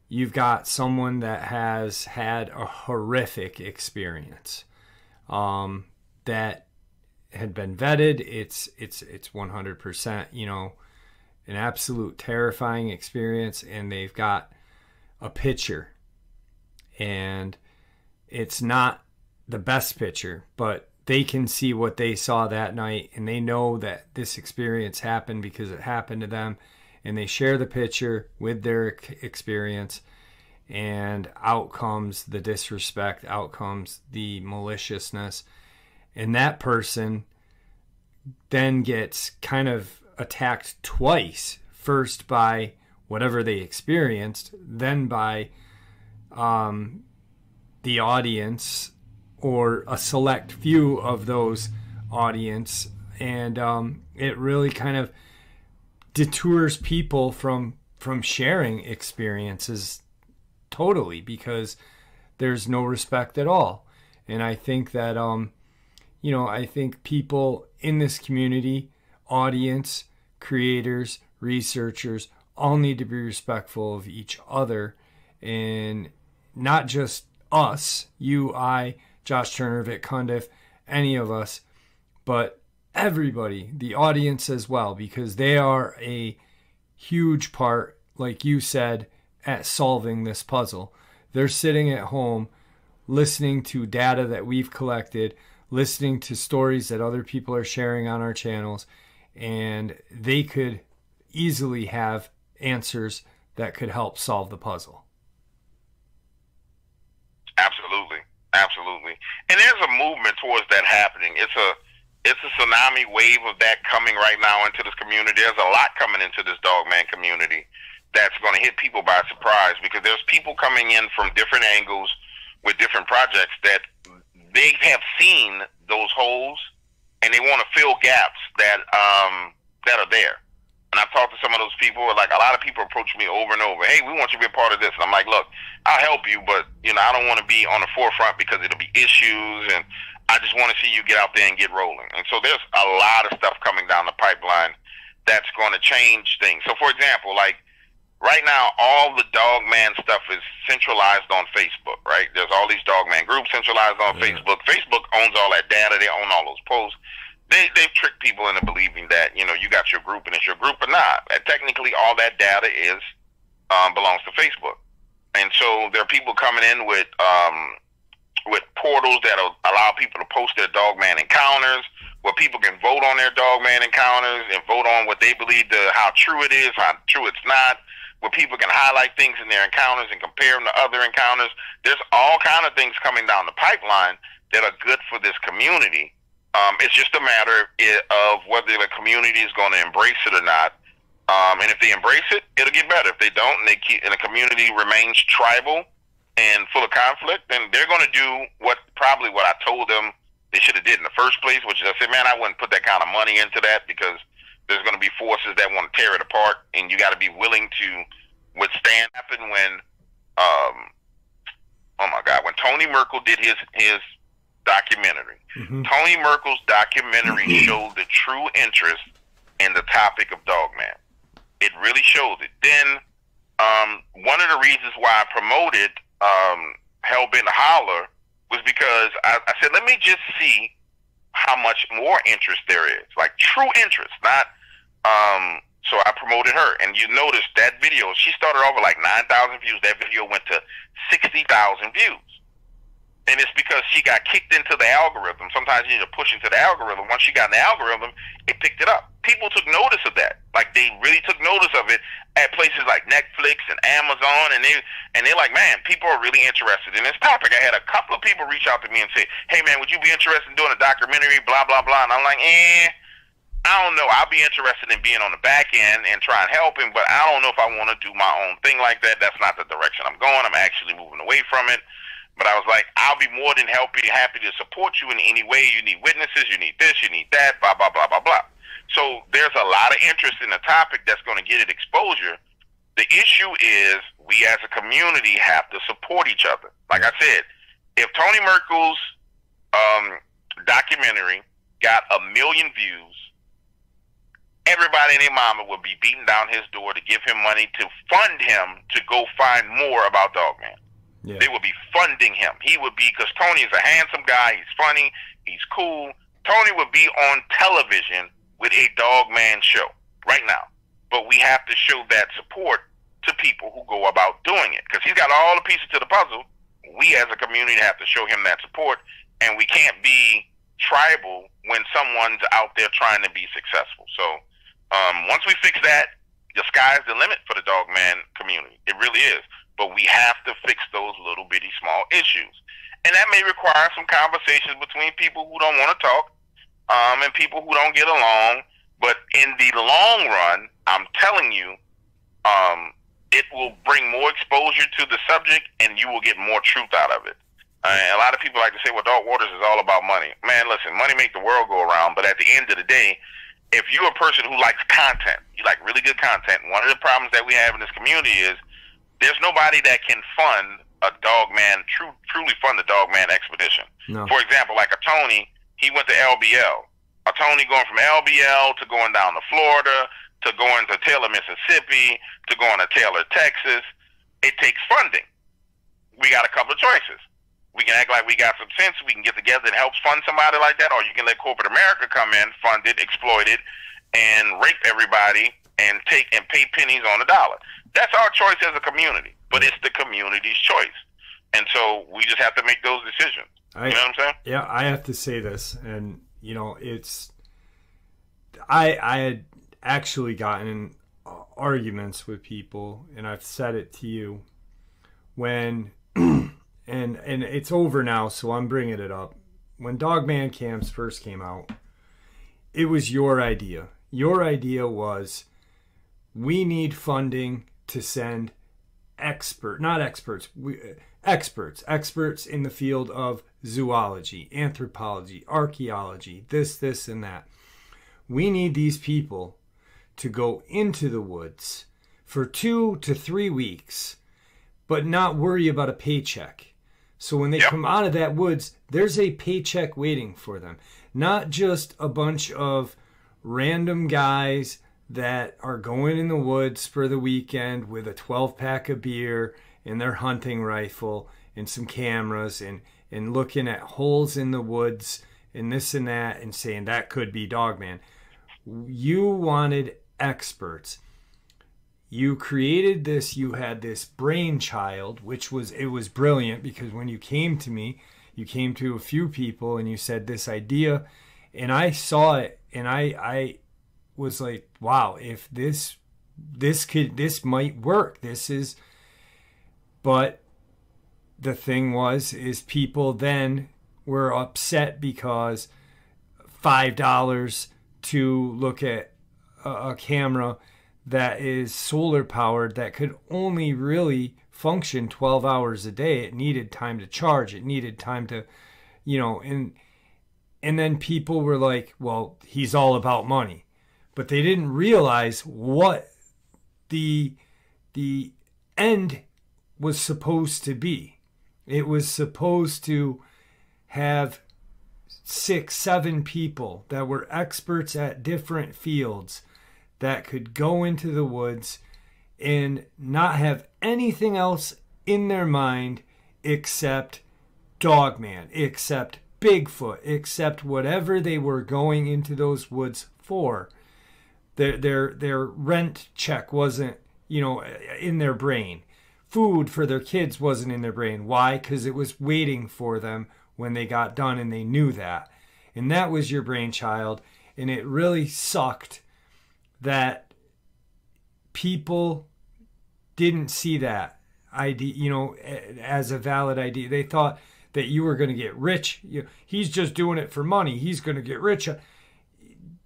you've got someone that has had a horrific experience, that had been vetted. It's 100%, you know, an absolute terrifying experience, and they've got a picture, and it's not the best picture, but they can see what they saw that night, and they know that this experience happened because it happened to them, and they share the picture with their experience, and out comes the disrespect, out comes the maliciousness, and that person then gets kind of attacked twice, first by whatever they experienced, then by the audience or a select few of those audience, and it really kind of detours people from sharing experiences totally, because there's no respect at all. And I think that you know, I think people in this community, audience, creators, researchers, all need to be respectful of each other, and not just us, you, I, Josh Turner, Vic Cundiff, any of us, but everybody, the audience as well, because they are a huge part, like you said, at solving this puzzle. They're sitting at home listening to data that we've collected, listening to stories that other people are sharing on our channels, and they could easily have answers that could help solve the puzzle. Absolutely. Absolutely. And there's a movement towards that happening. It's a tsunami wave of that coming right now into this community. There's a lot coming into this Dogman community that's going to hit people by surprise, because there's people coming in from different angles with different projects that they have seen those holes, and they want to fill gaps that are there. And I've talked to some of those people. Like, a lot of people approach me over and over. Hey, we want you to be a part of this. And I'm like, look, I'll help you, but you know, I don't want to be on the forefront because it'll be issues, and I just want to see you get out there and get rolling. And so there's a lot of stuff coming down the pipeline that's going to change things. So, for example, like right now, all the Dogman stuff is centralized on Facebook, right? There's all these Dogman groups centralized on Facebook. Facebook owns all that data. They own all those posts. They've tricked people into believing that, you know, you got your group and it's your group, or not. And technically, all that data belongs to Facebook. And so there are people coming in with portals that allow people to post their Dogman encounters, where people can vote on their Dogman encounters and vote on what they believe how true it is, how true it's not, where people can highlight things in their encounters and compare them to other encounters. There's all kind of things coming down the pipeline that are good for this community. It's just a matter of whether the community is going to embrace it or not. And if they embrace it, it'll get better. If they don't, and the community remains tribal and full of conflict, then they're going to do probably what I told them they should have did in the first place, which is I said, man, I wouldn't put that kind of money into that, because there's going to be forces that want to tear it apart, and you got to be willing to withstand. Happened when, oh my God, when Tony Merkel did his documentary. Tony Merkel's documentary showed the true interest in the topic of Dogman. It really showed it. Then one of the reasons why I promoted Hellbent Holler was because I said, let me just see how much more interest there is, like true interest, not so I promoted her. And you notice that video, she started off with like 9,000 views. That video went to 60,000 views. And it's because she got kicked into the algorithm. Sometimes you need to push into the algorithm. Once she got in the algorithm, it picked it up. People took notice of that. Like, they really took notice of it at places like Netflix and Amazon, and they're like, man, people are really interested in this topic. I had a couple of people reach out to me and say, hey, man, would you be interested in doing a documentary, blah, blah, blah. And I'm like, I don't know. I'll be interested in being on the back end and try and help him, but I don't know if I want to do my own thing like that. That's not the direction I'm going. I'm actually moving away from it. But I was like, I'll be more than happy to support you in any way. You need witnesses, you need this, you need that, blah, blah, blah, blah, blah. So there's a lot of interest in the topic that's going to get it exposure. The issue is we as a community have to support each other. Like I said, if Tony Merkel's documentary got 1 million views, everybody and their mama would be beating down his door to give him money to fund him to go find more about Dogman. Yeah. They would be funding him. He would be, because Tony is a handsome guy. He's funny. He's cool. Tony would be on television with a Dogman show right now. But we have to show that support to people who go about doing it, because he's got all the pieces to the puzzle. We as a community have to show him that support, and we can't be tribal when someone's out there trying to be successful. So once we fix that, the sky's the limit for the Dogman community. It really is. But we have to fix those little bitty small issues. And that may require some conversations between people who don't want to talk and people who don't get along. But in the long run, I'm telling you, it will bring more exposure to the subject, and you will get more truth out of it. A lot of people like to say, well, Dark Waters is all about money. Man, listen, money makes the world go around, but at the end of the day, if you're a person who likes content, you like really good content, one of the problems that we have in this community is there's nobody that can fund a Dogman, truly fund the Dogman expedition. No. For example, like a Tony, he went to LBL. A Tony going from LBL to going down to Florida, to going to Taylor, Mississippi, to going to Taylor, Texas. It takes funding. We got a couple of choices. We can act like we got some sense. We can get together and help fund somebody like that, or you can let corporate America come in, fund it, exploit it, and rape everybody and pay pennies on the dollar. That's our choice as a community, but it's the community's choice. And so we just have to make those decisions. You know what I'm saying? Yeah, I have to say this, and you know, I had actually gotten in arguments with people, and I've said it to you when and it's over now, so I'm bringing it up. When Dogman Camps first came out, it was your idea. Your idea was, we need funding to send experts in the field of zoology, anthropology, archaeology, this, and that. We need these people to go into the woods for 2 to 3 weeks, but not worry about a paycheck. So when they come out of that woods, there's a paycheck waiting for them. Not just a bunch of random guys that are going in the woods for the weekend with a 12-pack of beer and their hunting rifle and some cameras and looking at holes in the woods and this and that and saying that could be Dogman. You wanted experts. You created this, you had this brainchild, it was brilliant, because when you came to me, you came to a few people and you said this idea, and I saw it, and I was like, wow, if this might work. But the thing is people then were upset because $5 to look at a camera that is solar powered, that could only really function 12 hours a day. It needed time to charge. It needed time to, and then people were like, well, he's all about money. But they didn't realize what the end was supposed to be. It was supposed to have 6, 7 people that were experts at different fields that could go into the woods and not have anything else in their mind except Dogman, except Bigfoot, except whatever they were going into those woods for. Their rent check wasn't, in their brain. Food for their kids wasn't in their brain. Why? Because it was waiting for them when they got done, and they knew that. And that was your brainchild, and it really sucked that people didn't see that idea, as a valid idea. They thought that you were going to get rich. He's just doing it for money. He's going to get rich.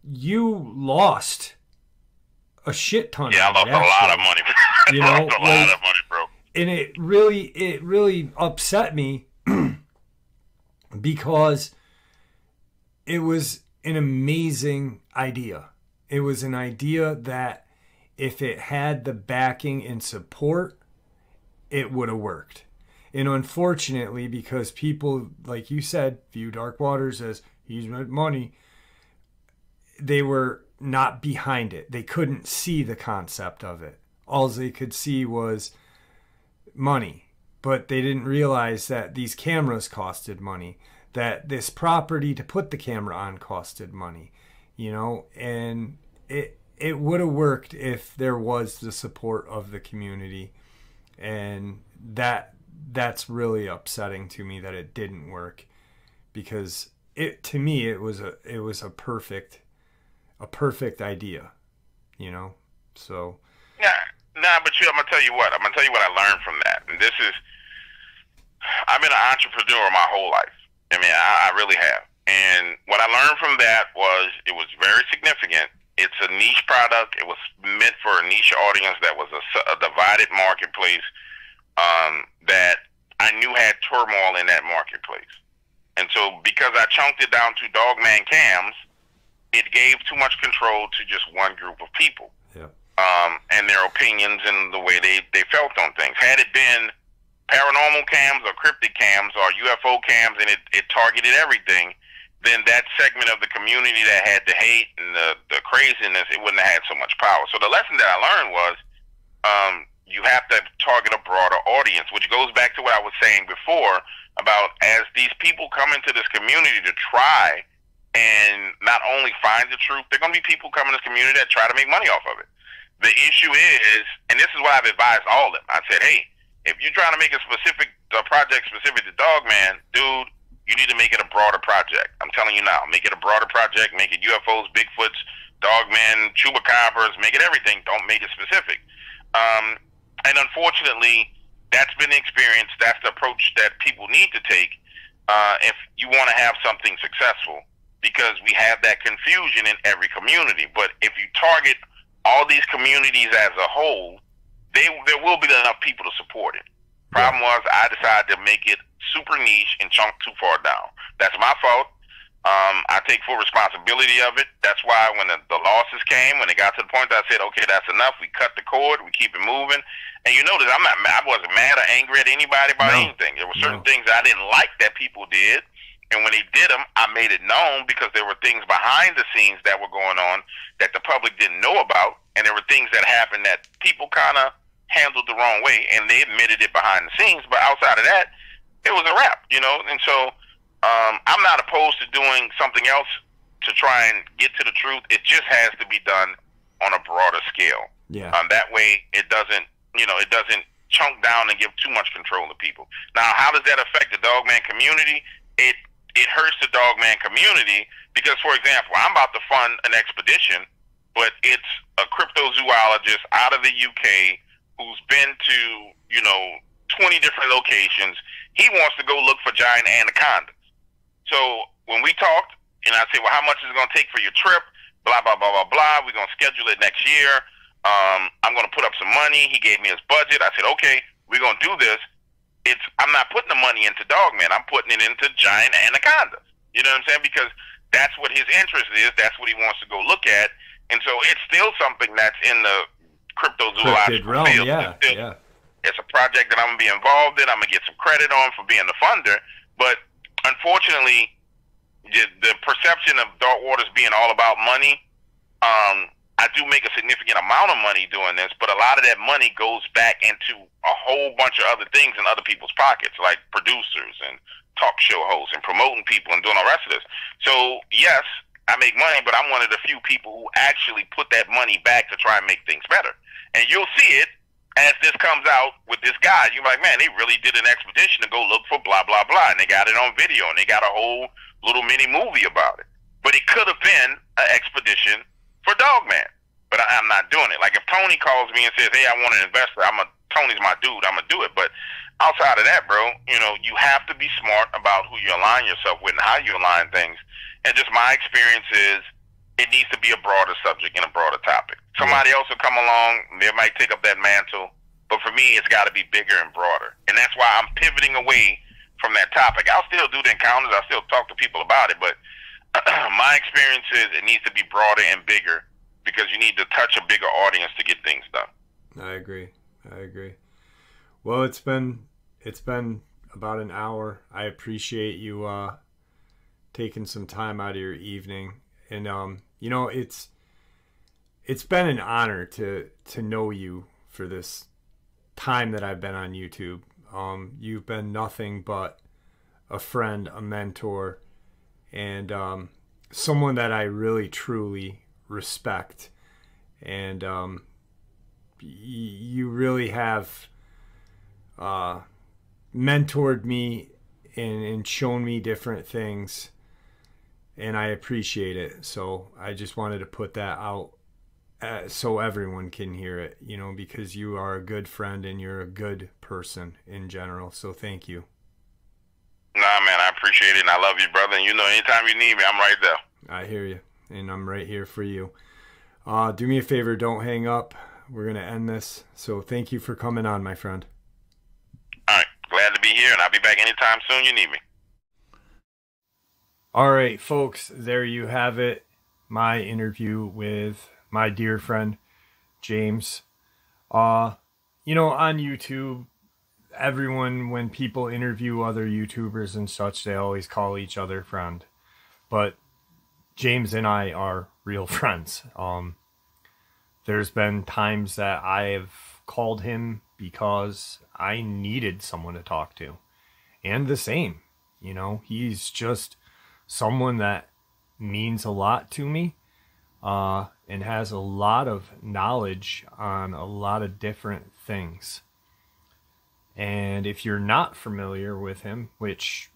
You lost a shit ton. Yeah, I lost a lot of money. I lost a lot of money, bro. And it really upset me because it was an amazing idea. It was an idea that if it had the backing and support, it would have worked. And unfortunately, because people, like you said, view Dark Waters as he's made money, they were not behind it. They couldn't see the concept of it. All they could see was money. But they didn't realize that these cameras costed money, that this property to put the camera on costed money, you know, and it would have worked if there was the support of the community, and that's really upsetting to me that it didn't work, because to me it was a perfect idea, you know. So but I'm gonna tell you what I learned from that, and this is, I've been an entrepreneur my whole life. I mean, I really have. And what I learned from that was it was very significant. It's a niche product. It was meant for a niche audience that was a divided marketplace, that I knew had turmoil in that marketplace. And so because I chunked it down to Dogman cams, it gave too much control to just one group of people. Yeah. And their opinions and the way they felt on things. Had it been paranormal cams or cryptid cams or UFO cams, and it targeted everything, then that segment of the community that had the hate and the craziness, it wouldn't have had so much power. So the lesson that I learned was, you have to target a broader audience, which goes back to what I was saying before about, as these people come into this community to try and not only find the truth, there are going to be people coming to this community that try to make money off of it. The issue is, and this is what I've advised all of them, I said, hey, if you're trying to make a project specific to Dogman, dude, you need to make it a broader project. I'm telling you now, make it a broader project. Make it UFOs, Bigfoots, Dogmen, Chupacabras, make it everything. Don't make it specific. And unfortunately, that's been the experience. That's the approach that people need to take if you want to have something successful, because we have that confusion in every community. But if you target all these communities as a whole, there will be enough people to support it. Problem was, I decided to make it super niche and chunk too far down. That's my fault. I take full responsibility of it. That's why when the losses came, when it got to the point that I said, okay, that's enough. We cut the cord. We keep it moving. And you notice I wasn't mad or angry at anybody about anything. There were certain things I didn't like that people did. And when they did them, I made it known, because there were things behind the scenes that were going on that the public didn't know about. And there were things that happened that people kind of handled the wrong way, and they admitted it behind the scenes. But outside of that, it was a wrap, you know. And so I'm not opposed to doing something else to try and get to the truth. It just has to be done on a broader scale. Yeah. That way it doesn't chunk down and give too much control to people. Now, how does that affect the Dogman community? It hurts the Dogman community because, for example, I'm about to fund an expedition, but it's a cryptozoologist out of the UK who's been to, 20 different locations. He wants to go look for giant anacondas. So when we talked, and I said, well, how much is it going to take for your trip? Blah, blah, blah, blah, blah. We're going to schedule it next year. I'm going to put up some money. He gave me his budget. I said, okay, we're going to do this. I'm not putting the money into Dogman. I'm putting it into giant anacondas. You know what I'm saying? Because that's what his interest is. That's what he wants to go look at. And so it's still something that's in the cryptozoological field. Yeah. It's a project that I'm going to be involved in. I'm going to get some credit on for being the funder. But unfortunately, the perception of Dark Waters being all about money, I do make a significant amount of money doing this, but a lot of that money goes back into a whole bunch of other things in other people's pockets, like producers and talk show hosts and promoting people and doing all the rest of this. So, yes, I make money, but I'm one of the few people who actually put that money back to try and make things better. And you'll see it as this comes out with this guy. You're like, man, they really did an expedition to go look for blah, blah, blah. And they got it on video, and they got a whole little mini movie about it. But it could have been an expedition for Dogman. But I'm not doing it. Like if Tony calls me and says, hey, I want an investor, Tony's my dude, I'm going to do it. But outside of that, bro, you have to be smart about who you align yourself with and how you align things. And just my experience is it needs to be a broader subject and a broader topic. Somebody else will come along, they might take up that mantle, but for me, it's got to be bigger and broader. And that's why I'm pivoting away from that topic. I'll still do the encounters, I'll still talk to people about it, but my experience is it needs to be broader and bigger because you need to touch a bigger audience to get things done. I agree. Well, it's been about an hour. I appreciate you taking some time out of your evening, and it's been an honor to know you for this time that I've been on YouTube. You've been nothing but a friend, a mentor, and someone that I really truly respect. And you really have mentored me and shown me different things, and I appreciate it. So I just wanted to put that out so everyone can hear it, you know, because you are a good friend and you're a good person in general. So thank you. Nah, man, I appreciate it, and I love you, brother. And you know, anytime you need me, I'm right there. I hear you, and I'm right here for you. Do me a favor, don't hang up. We're going to end this. So thank you for coming on, my friend. All right, glad to be here, and I'll be back anytime soon you need me. All right, folks, there you have it. My interview with my dear friend, James. You know, on YouTube, everyone, when people interview other YouTubers and such, they always call each other friend. But James and I are real friends. There's been times that I have called him because I needed someone to talk to. And the same, you know, he's just someone that means a lot to me, and has a lot of knowledge on a lot of different things. And if you're not familiar with him, which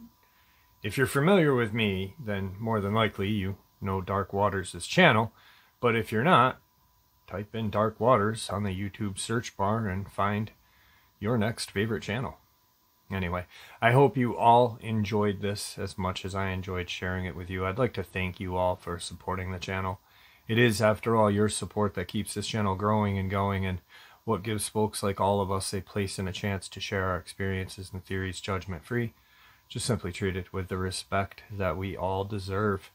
if you're familiar with me, then more than likely you know Dark Waters' channel. But if you're not, type in Dark Waters on the YouTube search bar and find your next favorite channel. Anyway, I hope you all enjoyed this as much as I enjoyed sharing it with you. I'd like to thank you all for supporting the channel. It is, after all, your support that keeps this channel growing and going, and what gives folks like all of us a place and a chance to share our experiences and theories judgment-free. Just simply treat it with the respect that we all deserve.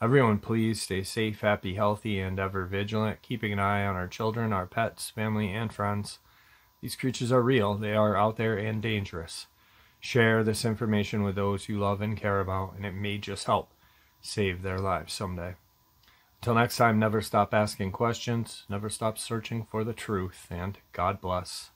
Everyone, please stay safe, happy, healthy, and ever vigilant, keeping an eye on our children, our pets, family, and friends. These creatures are real. They are out there and dangerous. Share this information with those you love and care about, and it may just help save their lives someday. Until next time, never stop asking questions, never stop searching for the truth, and God bless.